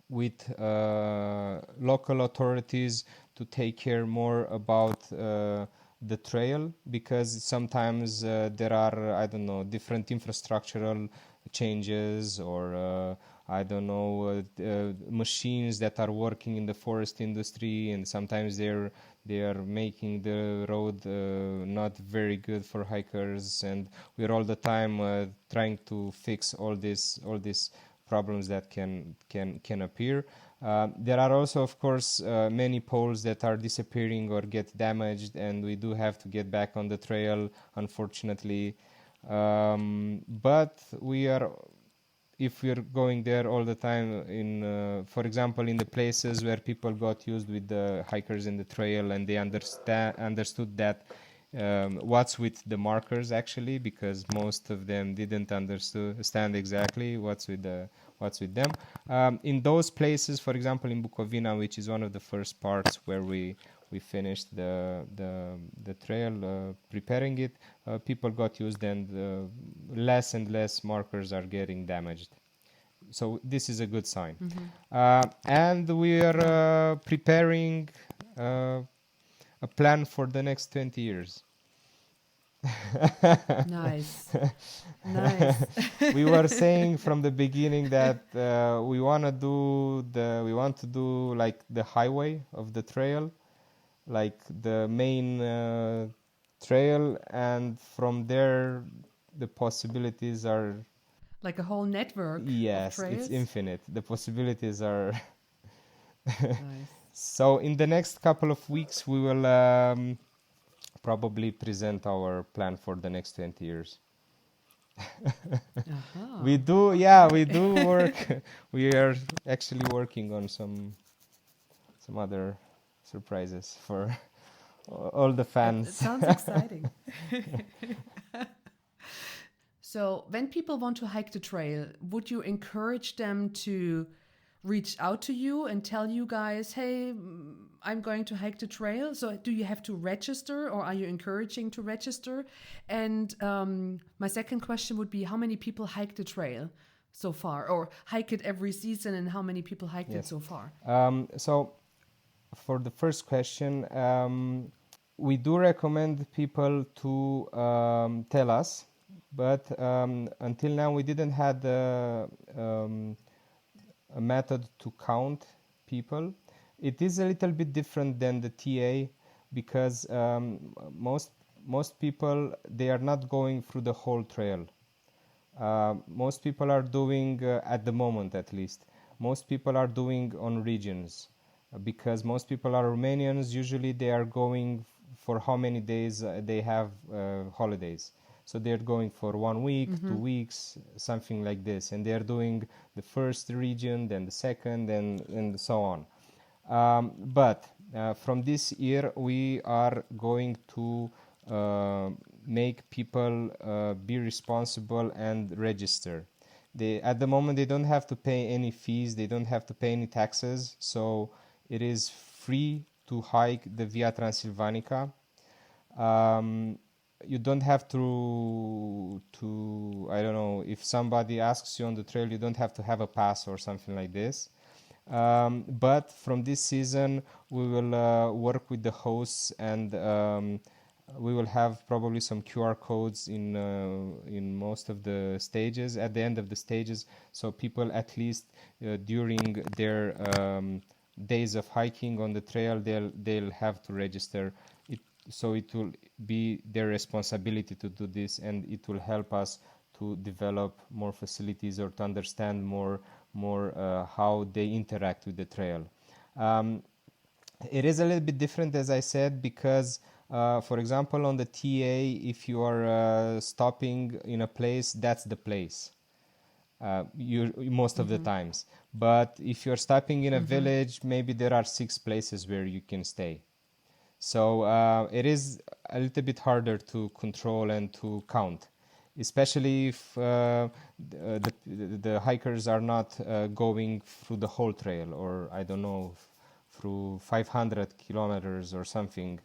with local authorities to take care more about the trail, because sometimes there are, different infrastructural changes or machines that are working in the forest industry, and sometimes they are making the road not very good for hikers, and we're all the time trying to fix all these problems that can appear. There are also, of course, many poles that are disappearing or get damaged, and we do have to get back on the trail, unfortunately. But if we're going there all the time, for example, in the places where people got used with the hikers in the trail, and they understood that what's with the markers actually, because most of them didn't understand exactly what's with them. In those places, for example, in Bucovina, which is one of the first parts where we finished the trail, preparing it, people got used, and less and less markers are getting damaged. So this is a good sign. And we are preparing a plan for the next 20 years. Nice. Nice. We were saying from the beginning that we want to do like the highway of the trail, like the main trail, and from there the possibilities are Like a whole network of trails? it's infinite. The possibilities are Nice. So in the next couple of weeks we will probably present our plan for the next 20 years. We do work. We are actually working on some other surprises for all the fans. It sounds exciting. So when people want to hike the trail, would you encourage them to reach out to you and tell you guys, hey, I'm going to hike the trail? So do you have to register, or are you encouraging to register? And my second question would be, how many people hike the trail so far, or hike it every season, and how many people hiked it so far? So for the first question, we do recommend people to tell us, but until now we didn't have a method to count people. It is a little bit different than the TA, because most people, they are not going through the whole trail. Most people are doing, at the moment at least, most people are doing on regions, because most people are Romanians. Usually they are going for how many days they have holidays. So they're going for 1 week, 2 weeks, something like this. And they're doing the first region, then the second, and so on. But from this year, we are going to make people be responsible and register. At the moment, they don't have to pay any fees. They don't have to pay any taxes. So it is free to hike the Via Transilvanica. You don't have to I don't know, if somebody asks you on the trail, you don't have to have a pass or something like this. But from this season, we will work with the hosts, and we will have probably some QR codes in most of the stages, at the end of the stages, so people at least during their days of hiking on the trail, they'll have to register. So it will be their responsibility to do this, and it will help us to develop more facilities, or to understand more how they interact with the trail. It is a little bit different, as I said, because for example, on the TA, if you are stopping in a place, that's the place most of the times. But if you're stopping in a village, maybe there are 6 places where you can stay. So it is a little bit harder to control and to count, especially if the hikers are not going through the whole trail, or I don't know, through 500 kilometers or something.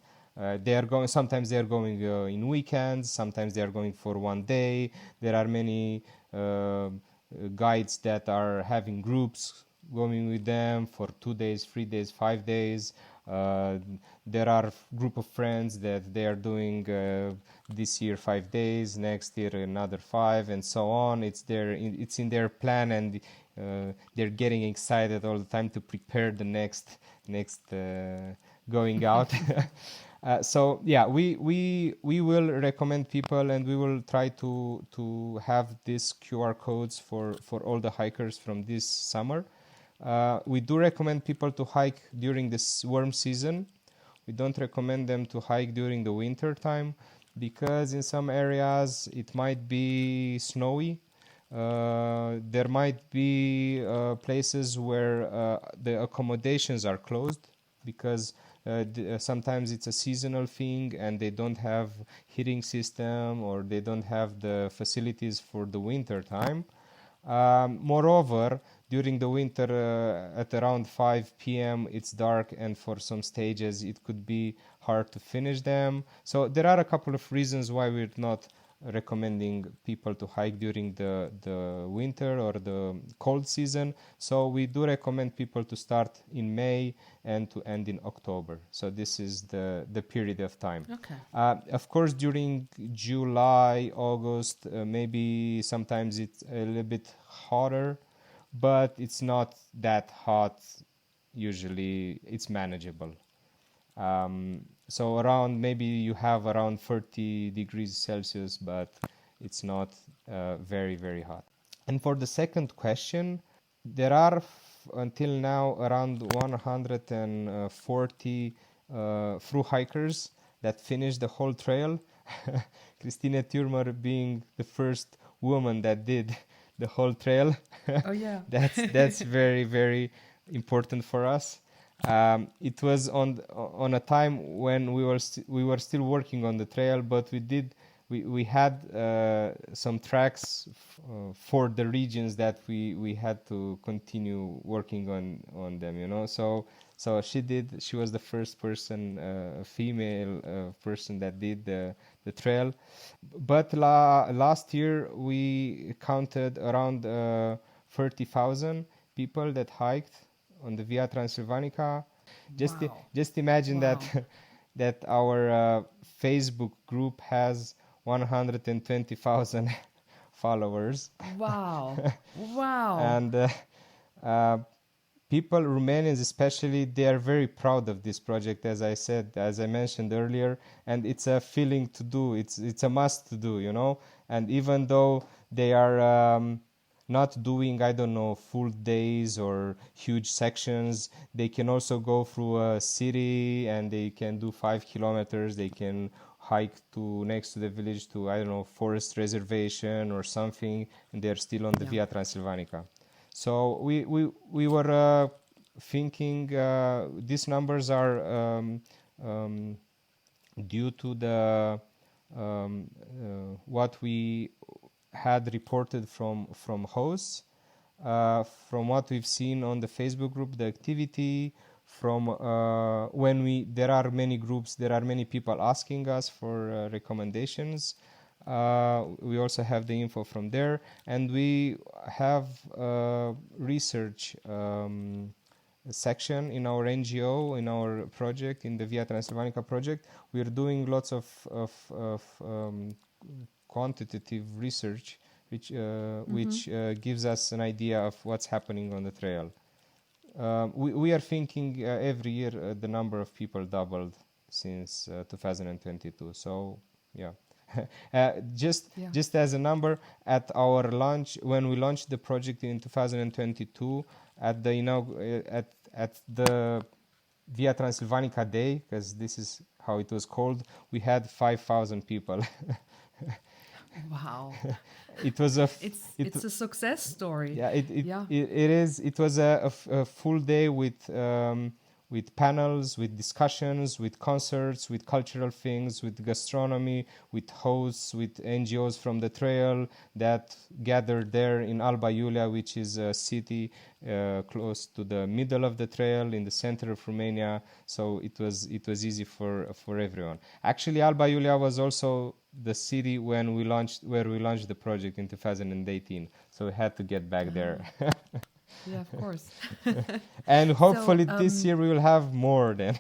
They are going. Sometimes they are going in weekends. Sometimes they are going for 1 day. There are many guides that are having groups going with them for 2 days, 3 days, 5 days. There are group of friends that they are doing this year 5 days, next year another 5, and so on. It's in their plan, and they're getting excited all the time to prepare the next going out. So yeah, we will recommend people, and we will try to have these QR codes for all the hikers from this summer. We do recommend people to hike during this warm season. We don't recommend them to hike during the winter time, because in some areas it might be snowy. There might be places where the accommodations are closed, because sometimes it's a seasonal thing, and they don't have heating system, or they don't have the facilities for the winter time. Moreover, during the winter, at around 5 p.m. it's dark, and for some stages it could be hard to finish them. So there are a couple of reasons why we're not recommending people to hike during the winter or the cold season. So we do recommend people to start in May and to end in October. So this is the period of time. Okay. Of course, during July, August, maybe sometimes it's a little bit hotter, but it's not that hot. Usually it's manageable. So around, maybe you have around 30 degrees Celsius, but it's not very, very hot. And for the second question, there are until now around 140 through hikers that finished the whole trail. Christine Thürmer being the first woman that did the whole trail. Oh yeah. That's very, very important for us. It was on a time when we were still working on the trail, but we had some tracks for the regions that we had to continue working on them, you know. So she was the first person, female person that did the trail. But last year we counted around 30,000 people that hiked on the Via Transilvanica. Just imagine that our Facebook group has 120,000 followers. Wow. Wow. And people, Romanians especially, they are very proud of this project, as I mentioned earlier, and it's a feeling to do. It's a must to do, you know. And even though they are not doing, I don't know, full days or huge sections, they can also go through a city and they can do 5 kilometers. They can hike to next to the village to, I don't know, forest reservation or something, and they're still on the Via Transilvanica. So we were thinking these numbers are due to the what we had reported from hosts, from what we've seen on the Facebook group, the activity, from there are many groups, there are many people asking us for recommendations. We also have the info from there, and we have a research section in our NGO, in our project, in the Via Transilvanica project. We are doing lots of quantitative research, which gives us an idea of what's happening on the trail. We are thinking every year the number of people doubled since 2022. So yeah. Just as a number, at our launch, when we launched the project in 2022, at the Via Transilvanica Day, because this is how it was called, we had 5,000 people. Wow. It was it's a success story. Yeah, it is. It was a full day with panels, with discussions, with concerts, with cultural things, with gastronomy, with hosts, with NGOs from the trail that gathered there in Alba Iulia, which is a city close to the middle of the trail in the center of Romania. So it was easy for everyone. Actually, Alba Iulia was also the city where we launched the project in 2018. So we had to get back there. Yeah, of course. And hopefully this year we will have more then.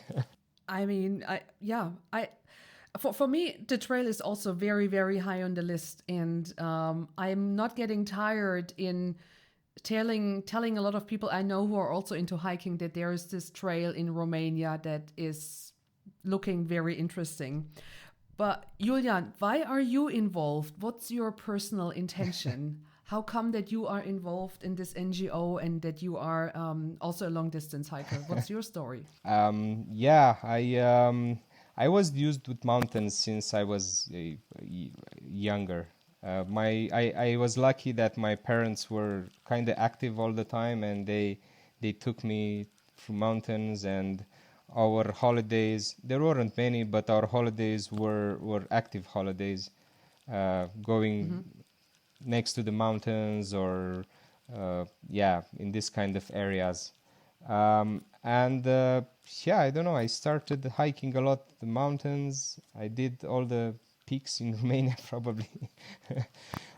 I mean, for me, the trail is also very, very high on the list. And I'm not getting tired in telling a lot of people I know who are also into hiking that there is this trail in Romania that is looking very interesting. But Iulian, why are you involved? What's your personal intention? How come that you are involved in this NGO and that you are also a long-distance hiker? What's your story? I was used with mountains since I was younger. I was lucky that my parents were kind of active all the time, and they took me through mountains, and our holidays, there weren't many, but our holidays were active holidays, going next to the mountains or in this kind of areas. I don't know, I started hiking a lot the mountains. I did all the peaks in Romania probably.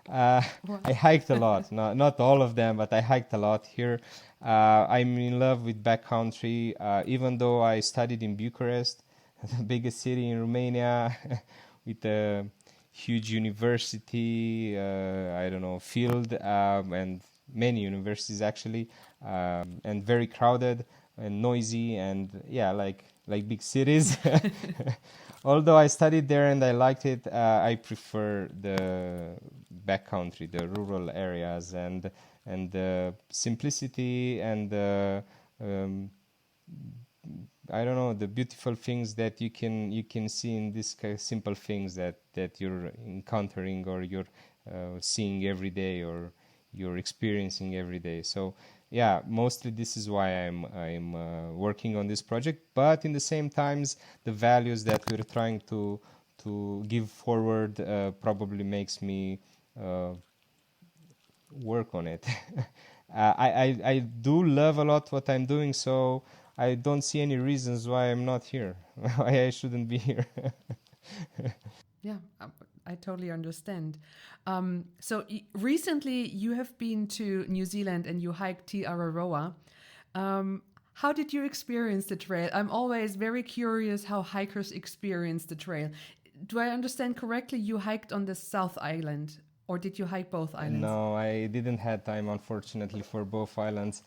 I hiked a lot, not all of them, but I hiked a lot here. I'm in love with backcountry, even though I studied in Bucharest, the biggest city in Romania, with a huge university, field, and many universities actually, and very crowded and noisy, and like big cities. Although I studied there and I liked it, I prefer the backcountry, the rural areas, and the simplicity and the the beautiful things that you can see in these simple things that you're encountering or you're seeing every day or you're experiencing every day. So yeah, mostly this is why I'm working on this project. But in the same times, the values that we're trying to give forward probably makes me work on it. I do love a lot what I'm doing, so I don't see any reasons why I'm not here, why I shouldn't be here. Yeah, I totally understand. Recently you have been to New Zealand and you hiked Te Araroa. How did you experience the trail? I'm always very curious how hikers experience the trail. Do I understand correctly? You hiked on the South Island, or did you hike both islands? No, I didn't have time, unfortunately, for both islands.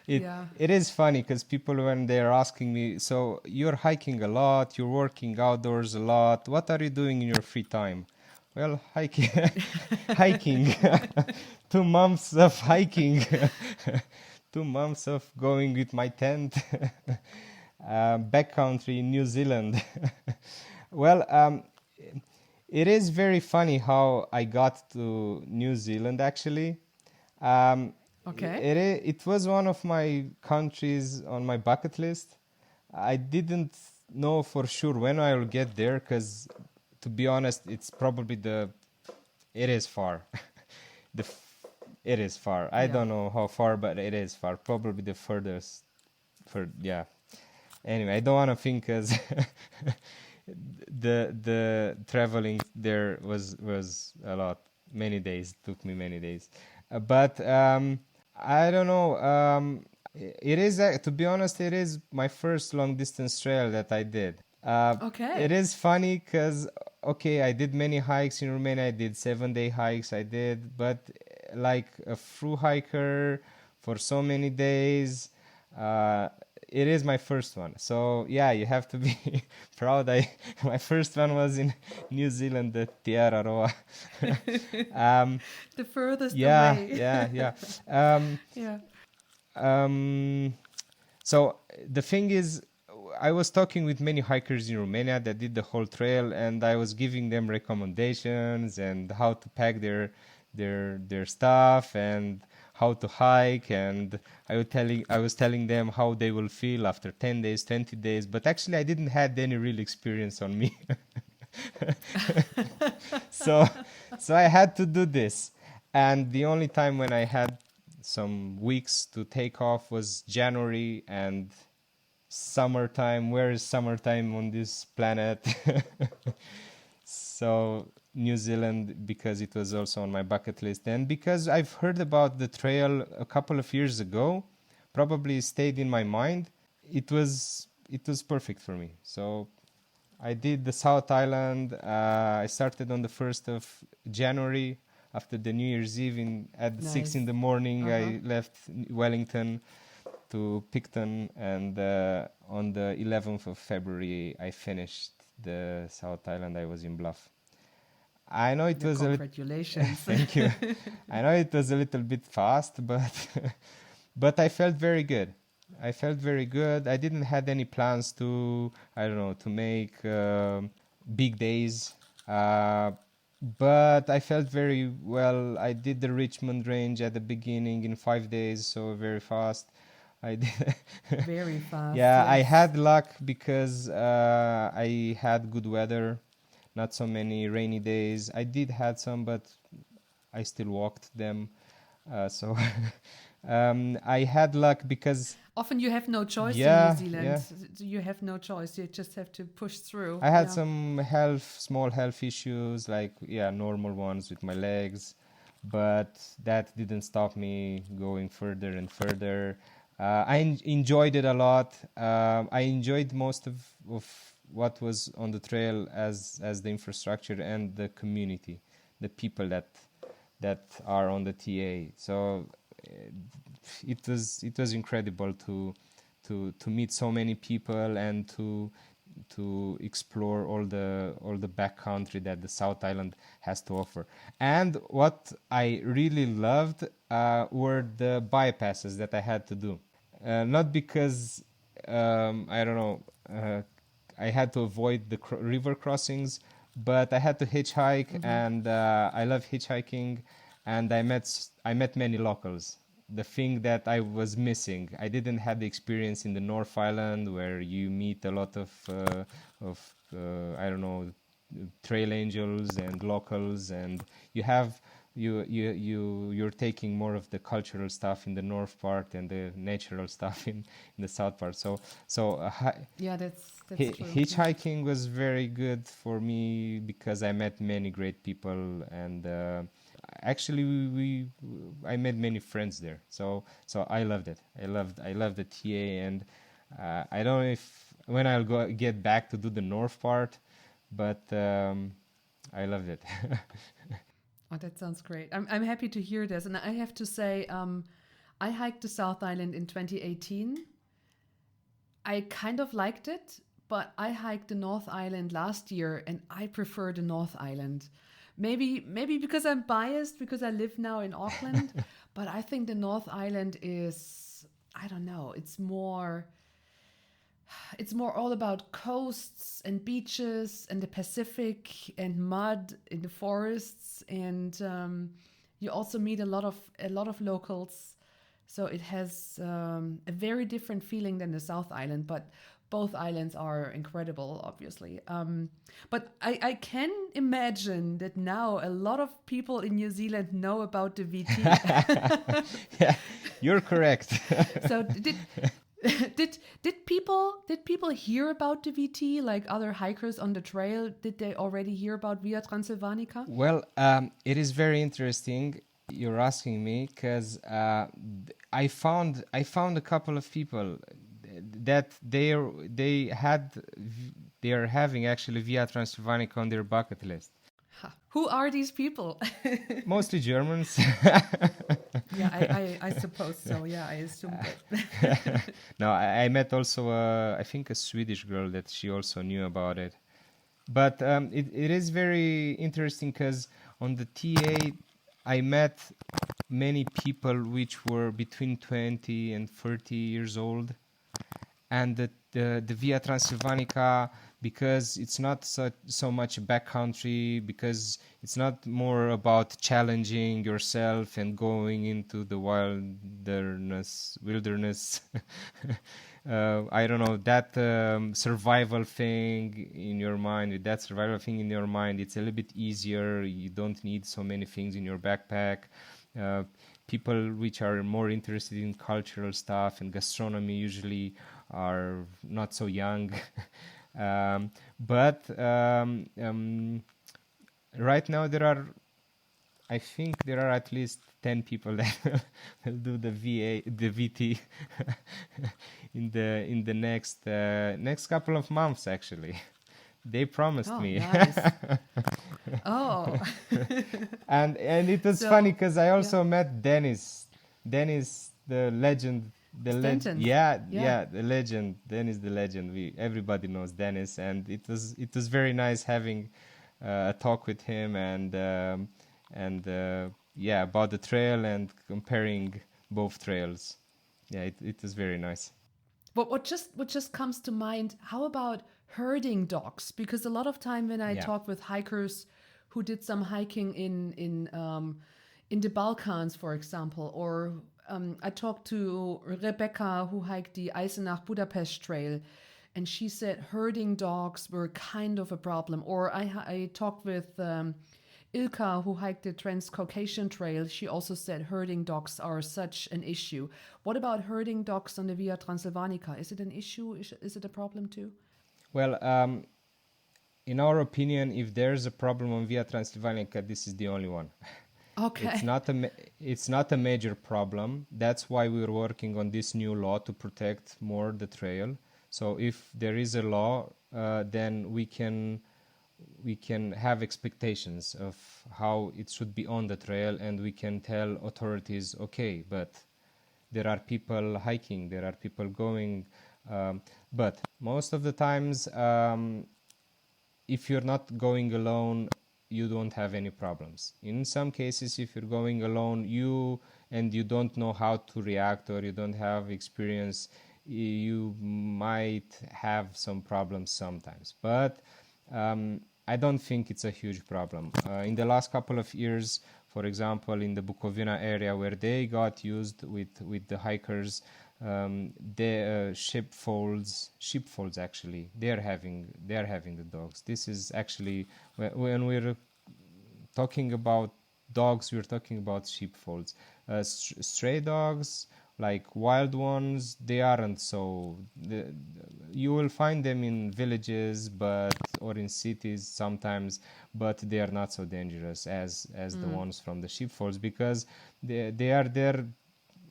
It is funny because people, when they're asking me, so you're hiking a lot, you're working outdoors a lot, what are you doing in your free time? Well, hiking. Hiking. 2 months of hiking. 2 months of going with my tent. Backcountry in New Zealand. Well, it is very funny how I got to New Zealand, actually. Okay. It was one of my countries on my bucket list. I didn't know for sure when I will get there because, to be honest, it's probably it is far. It is far. I don't know how far, but it is far. Probably the furthest. Anyway, I don't want to think because the traveling there was a lot. Many days. Took me many days. But I don't know. It is, to be honest, it is my first long distance trail that I did. Okay. It is funny because, I did many hikes in Romania. I did 7-day hikes. But like a through hiker for so many days, it is my first one. So yeah, you have to be proud. My first one was in New Zealand, the Te Araroa. The furthest away. So the thing is, I was talking with many hikers in Romania that did the whole trail, and I was giving them recommendations and how to pack their stuff and how to hike, and I was telling them how they will feel after 10 days, 20 days, but actually I didn't have any real experience on me. So I had to do this, and the only time when I had some weeks to take off was January and summertime. Where is summertime on this planet? So New Zealand, because it was also on my bucket list, and because I've heard about the trail a couple of years ago, probably stayed in my mind. It was perfect for me. So I did the South Island. I started on the 1st of January after the New Year's Eve at 6 in the morning. I left Wellington to Picton, and on the 11th of February I finished the South Island. I was in Bluff. I know it was congratulations. Thank you. I know it was a little bit fast, but I felt very good. I didn't have any plans to make big days, but I felt very well. I did the Richmond Range at the beginning in 5 days, so very fast. I did. Very fast. Yeah, I yes. had luck because I had good weather, not so many rainy days. I did had some, but I still walked them. So I had luck because Often you have no choice in New yeah, Zealand. yeah. You have no choice. You just have to push through. I had Yeah. some small health issues, like yeah, normal ones with my legs, but that didn't stop me going further and further. I enjoyed it a lot. I enjoyed most of what was on the trail as the infrastructure and the community, the people that are on the TA. So it was incredible to meet so many people and to explore all the backcountry that the South Island has to offer. And what I really loved were the bypasses that I had to do. Not because I don't know, I had to avoid the river crossings, but I had to hitchhike, and I love hitchhiking, and I met many locals. The thing that I was missing, I didn't have the experience in the North Island where you meet a lot of I don't know, trail angels and locals, and you're taking more of the cultural stuff in the north part and the natural stuff in the south part. Yeah, that's true. Hitchhiking was very good for me because I met many great people, and actually I made many friends there. So I loved it. I loved the TA, and I don't know if when I'll get back to do the north part, but I loved it. Oh, that sounds great. I'm happy to hear this. And I have to say, I hiked the South Island in 2018. I kind of liked it, but I hiked the North Island last year and I prefer the North Island. Maybe because I'm biased because I live now in Auckland, but I think the North Island is, I don't know, it's more all about coasts and beaches and the Pacific and mud in the forests, and you also meet a lot of locals. So it has a very different feeling than the South Island, but both islands are incredible, obviously. But I can imagine that now a lot of people in New Zealand know about the VT. Yeah, you're correct. So did people hear about the VT, like other hikers on the trail? Did they already hear about Via Transilvanica? Well, it is very interesting. You're asking me because I found a couple of people that they are having actually Via Transilvanica on their bucket list. Who are these people? Mostly Germans. Yeah, I suppose so. Yeah, I assume that. No, I met also I think a Swedish girl that she also knew about it. But it is very interesting because on the TA I met many people which were between 20 and 30 years old, and the Via Transilvanica, because it's not so much backcountry, because it's not more about challenging yourself and going into the wilderness. I don't know, that survival thing in your mind. With that survival thing in your mind, it's a little bit easier. You don't need so many things in your backpack. People which are more interested in cultural stuff and gastronomy usually are not so young. But right now I think there are at least 10 people that will do the VT in the next couple of months. Actually, they promised me. Nice. Oh. And it was funny because I also met Dennis, the legend. Yeah, the legend. Dennis, the legend. Everybody knows Dennis, and it was very nice having a talk with him and about the trail and comparing both trails. Yeah, it was very nice. But what just comes to mind? How about herding dogs? Because a lot of time when I talk with hikers who did some hiking in the Balkans, for example, or I talked to Rebecca, who hiked the Eisenach-Budapest trail, and she said herding dogs were kind of a problem. Or I talked with Ilka, who hiked the Transcaucasian Trail. She also said herding dogs are such an issue. What about herding dogs on the Via Transilvanica? Is it an issue? Is it a problem too? Well, in our opinion, if there's a problem on Via Transilvanica, this is the only one. Okay. It's not a major problem. That's why we're working on this new law to protect more the trail. So if there is a law, then we can have expectations of how it should be on the trail, and we can tell authorities, okay, but there are people hiking, there are people going, but most of the times, if you're not going alone, you don't have any problems. In some cases, if you're going alone, you don't know how to react, or you don't have experience, you might have some problems sometimes. But I don't think it's a huge problem. In the last couple of years, for example, in the Bukovina area, where they got used with the hikers, the sheepfolds actually, they're having the dogs. This is actually, when we're talking about dogs, we're talking about sheepfolds. Stray dogs, like wild ones, they aren't so. You will find them in villages, or in cities sometimes, but they are not so dangerous as the ones from the sheepfolds, because they are there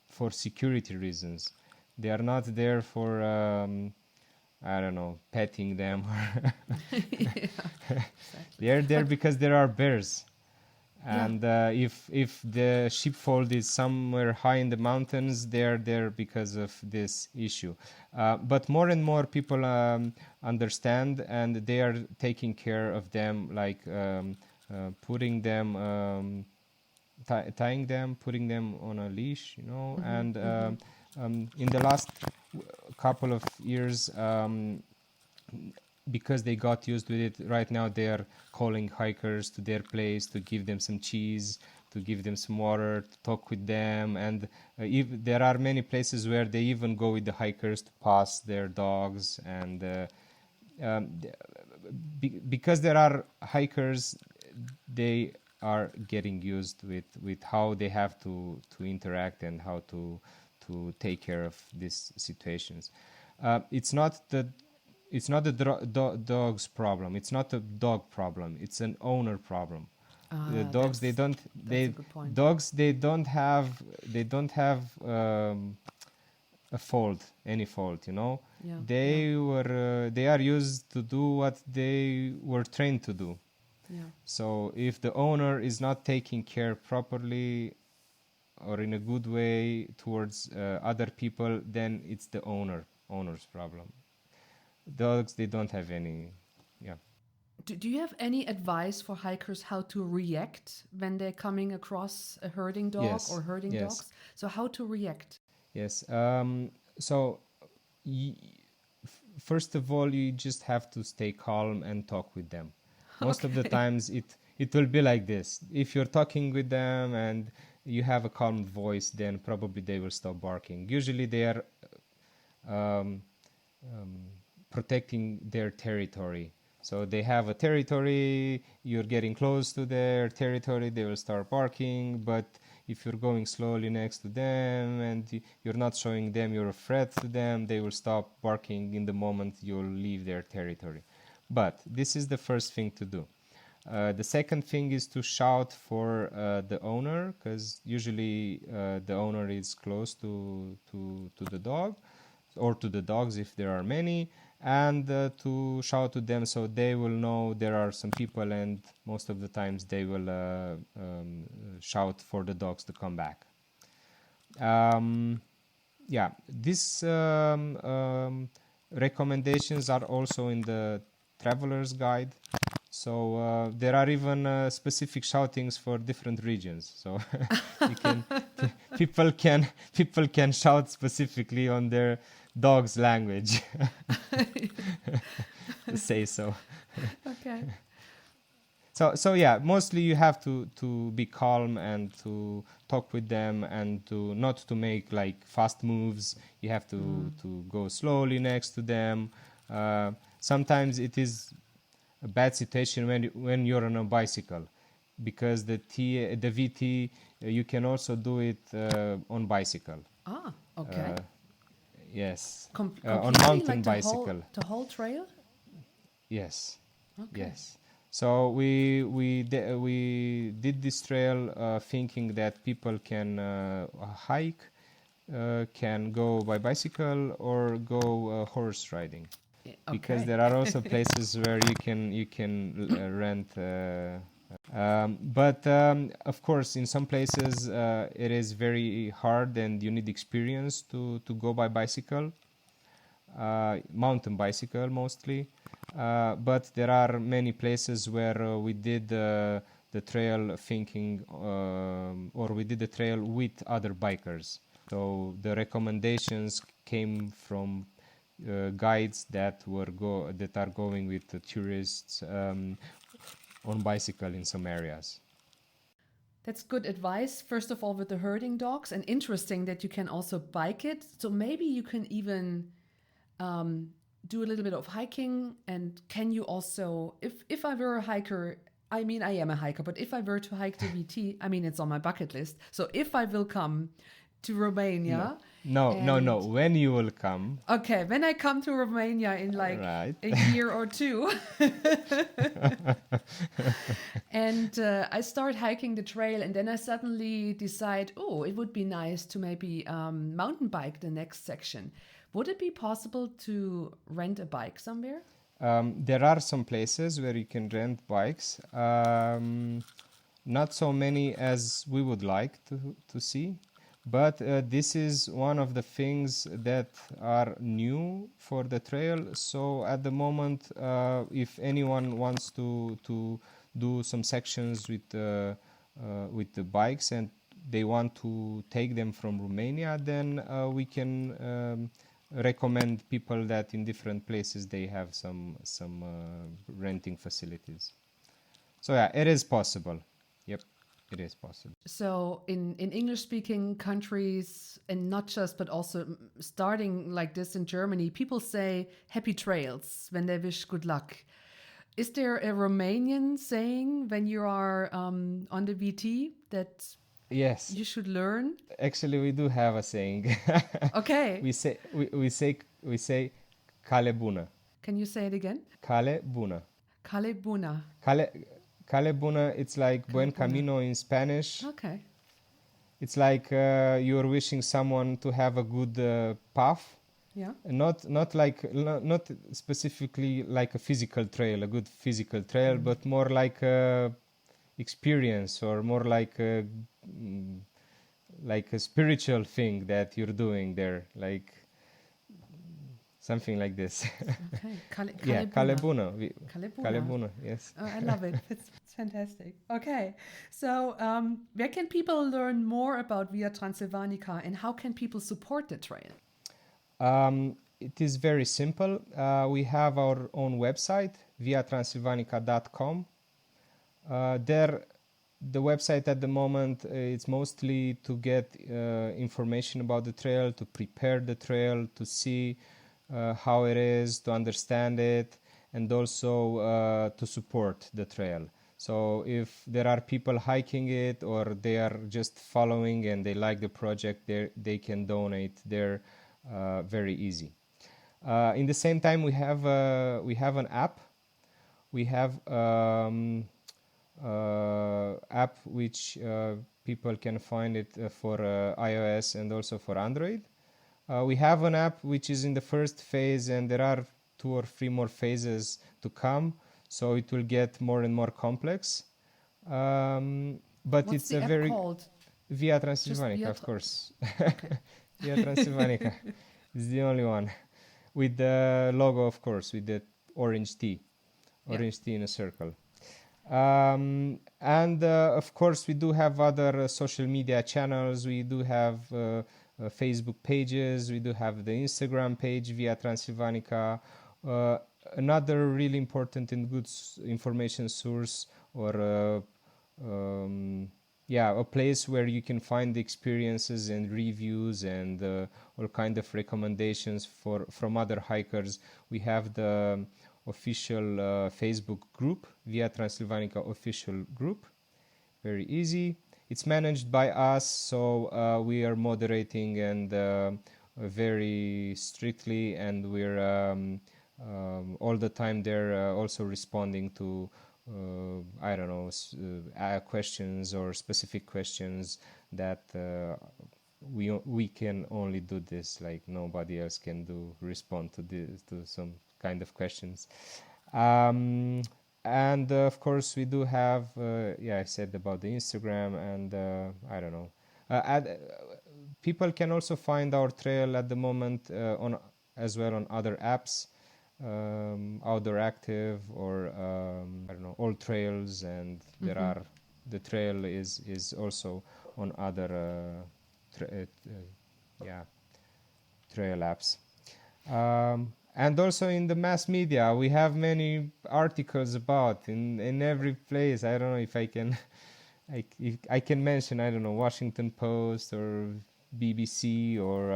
for security reasons. They are not there for I don't know, petting them. Exactly. They are there because there are bears. And if the sheepfold is somewhere high in the mountains, they are there because of this issue. But more and more people understand, and they are taking care of them, like putting them, tying them, putting them on a leash, and in the last couple of years, because they got used with it, right now they are calling hikers to their place to give them some cheese, to give them some water, to talk with them. And there are many places where they even go with the hikers to pass their dogs. And because there are hikers, they are getting used with how they have to interact and how to take care of these situations. It's not the dog's problem. It's not a dog problem. It's an owner problem. The dogs, they don't have a fault, any fault, Yeah, they are used to do what they were trained to do. yeah. So if the owner is not taking care properly or in a good way towards other people, then it's the owner's problem. Dogs, they don't have any. Do you have any advice for hikers how to react when they're coming across a herding dog or herding dogs? So how to react? Yes. So first of all, you just have to stay calm and talk with them. Most of the times it will be like this. If you're talking with them and you have a calm voice, then probably they will stop barking. Usually they are protecting their territory. So they have a territory, you're getting close to their territory, they will start barking. But if you're going slowly next to them and you're not showing them you're a threat to them, they will stop barking in the moment you'll leave their territory. But this is the first thing to do. The second thing is to shout for the owner, because usually the owner is close to the dog, or to the dogs if there are many, and to shout to them so they will know there are some people, and most of the times they will shout for the dogs to come back. These recommendations are also in the traveler's guide. So there are even specific shoutings for different regions. So people can shout specifically on their dog's language to say so. Okay. So yeah, mostly you have to be calm and to talk with them and to not to make like fast moves. You have to go slowly next to them. Sometimes it is a bad situation when you're on a bicycle, because the VT you can also do it on bicycle. Ah, okay. Yes, Completely on mountain like bicycle. the whole trail? Yes. Okay. Yes. So we did this trail thinking that people can hike, can go by bicycle or go horse riding, because there are also places where you can rent. But of course, in some places it is very hard and you need experience to go by bicycle. Mountain bicycle mostly, but there are many places where we did the trail thinking, or we did the trail with other bikers. So the recommendations came from guides that are going with the tourists on bicycle in some areas. That's good advice. First of all, with the herding dogs, and interesting that you can also bike it. So maybe you can even do a little bit of hiking. And can you also, if I were a hiker, I mean, I am a hiker, but if I were to hike the VT, I mean, it's on my bucket list. So if I will come to Romania. No, when you will come. Okay, when I come to Romania in like a year or two. And I start hiking the trail, and then I suddenly decide, oh, it would be nice to maybe mountain bike the next section. Would it be possible to rent a bike somewhere? There are some places where you can rent bikes. Not so many as we would like to see. But this is one of the things that are new for the trail. So at the moment, if anyone wants to do some sections with the bikes and they want to take them from Romania, then we can recommend people that in different places they have some renting facilities. So yeah, it is possible. Yep. It is possible. So in English-speaking countries, and not just, but also starting like this in Germany, people say happy trails when they wish good luck. Is there a Romanian saying when you are on the VT that yes, you should learn? Actually, we do have a saying. Okay. we say cale bună. Can you say it again? Cale bună. Cale bună. Cale bună, it's like buen camino in Spanish. Okay. It's like you're wishing someone to have a good path. Yeah. Not specifically like a physical trail, a good physical trail, but more like a experience, or more like a spiritual thing that you're doing there, like something like this. Okay. Cale bună. Cale bună, yes. Oh, I love it. It's fantastic. Okay. So where can people learn more about Via Transilvanica, and how can people support the trail? It is very simple. We have our own website, viatransylvanica.com. There, the website at the moment, it's mostly to get information about the trail, to prepare the trail, to see how it is, to understand it, and also to support the trail. So if there are people hiking it, or they are just following and they like the project, they can donate there very easy. In the same time, we have an app. We have app which people can find it for iOS and also for Android. We have an app which is in the first phase, and there are 2 or 3 more phases to come, so it will get more and more complex. But what's it's the a app very called? Via Transilvanica, of course. Okay. Via Transilvanica is the only one, with the logo, of course, with the orange T in a circle. And of course, we do have other social media channels. We do have Facebook pages. We do have the Instagram page, Via Transilvanica. another really important and good information source, or a place where you can find experiences and reviews and all kind of recommendations from other hikers. We have the official Facebook group, Via Transilvanica official group. Very easy. It's managed by us, so we are moderating and very strictly, and we're all the time there, also responding to questions or specific questions that we can only do this, like nobody else can respond to some kind of questions. And of course we do have I said about the Instagram, and people can also find our trail at the moment on other apps, Outdoor Active, or All Trails, and the trail is also on other trail apps. And also in the mass media, we have many articles about in every place. I don't know if I can, if I can mention, Washington Post or BBC, or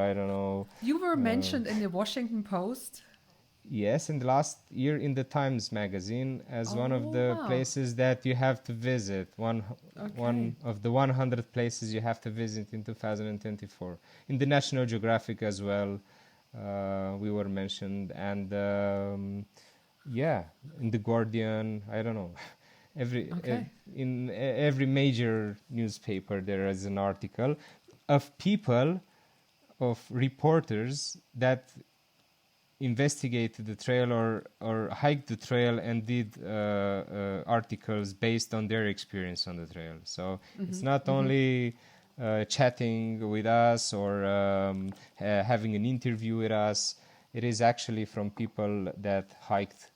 You were mentioned in the Washington Post? Yes, in the last year in the Times magazine as one of the places that you have to visit. One of the 100 places you have to visit in 2024. In the National Geographic as well. We were mentioned, and in the Guardian, in every major newspaper there is an article of reporters that investigated the trail or hiked the trail and did articles based on their experience on the trail. So it's not only chatting with us or having an interview with us. It is actually from people that hiked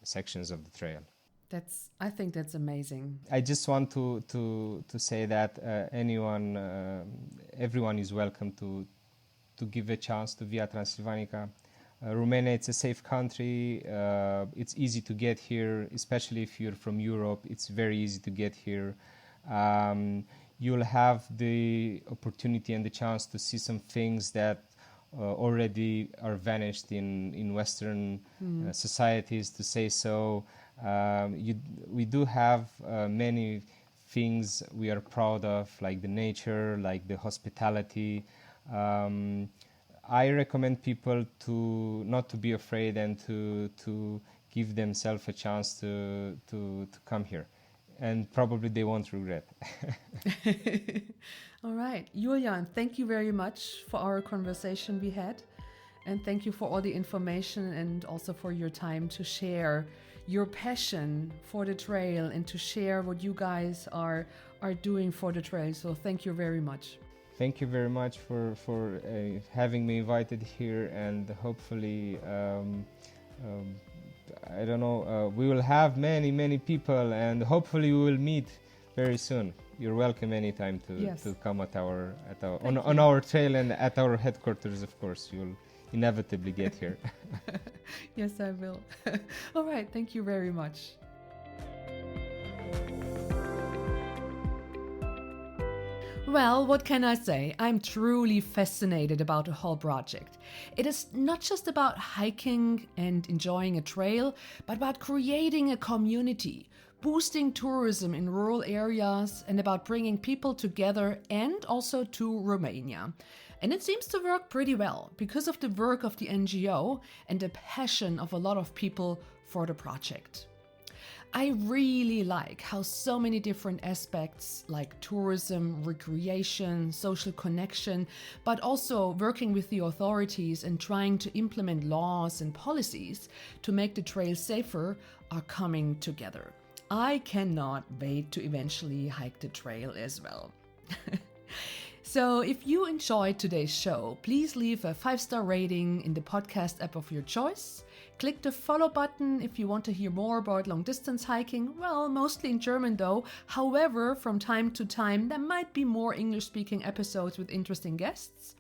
sections of the trail. I think that's amazing. I just want to say that everyone is welcome to give a chance to Via Transilvanica. Romania, it's a safe country. It's easy to get here, especially if you're from Europe. It's very easy to get here. You'll have the opportunity and the chance to see some things that already are vanished in Western societies, to say so. We do have many things we are proud of, like the nature, like the hospitality. I recommend people not to be afraid and to give themselves a chance to come here. And probably they won't regret. All right. Iulian, thank you very much for our conversation we had. And thank you for all the information and also for your time to share your passion for the trail and to share what you guys are doing for the trail. So thank you very much. Thank you very much for having me invited here, and hopefully we will have many people, and hopefully we will meet very soon. You're welcome anytime to come on our trail and at our headquarters. Of course, you'll inevitably get here. Yes, I will. All right, thank you very much. Well, what can I say? I'm truly fascinated about the whole project. It is not just about hiking and enjoying a trail, but about creating a community, boosting tourism in rural areas, and about bringing people together and also to Romania. And it seems to work pretty well because of the work of the NGO and the passion of a lot of people for the project. I really like how so many different aspects like tourism, recreation, social connection, but also working with the authorities and trying to implement laws and policies to make the trail safer are coming together. I cannot wait to eventually hike the trail as well. So if you enjoyed today's show, please leave a 5-star rating in the podcast app of your choice. Click the follow button if you want to hear more about long distance hiking. Well, mostly in German though. However, from time to time, there might be more English speaking episodes with interesting guests.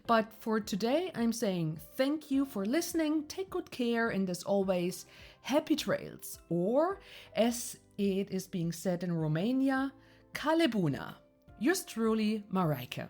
But for today, I'm saying thank you for listening, take good care, and as always, happy trails. Or, as it is being said in Romania, Kale buna. Yours truly, Mareike.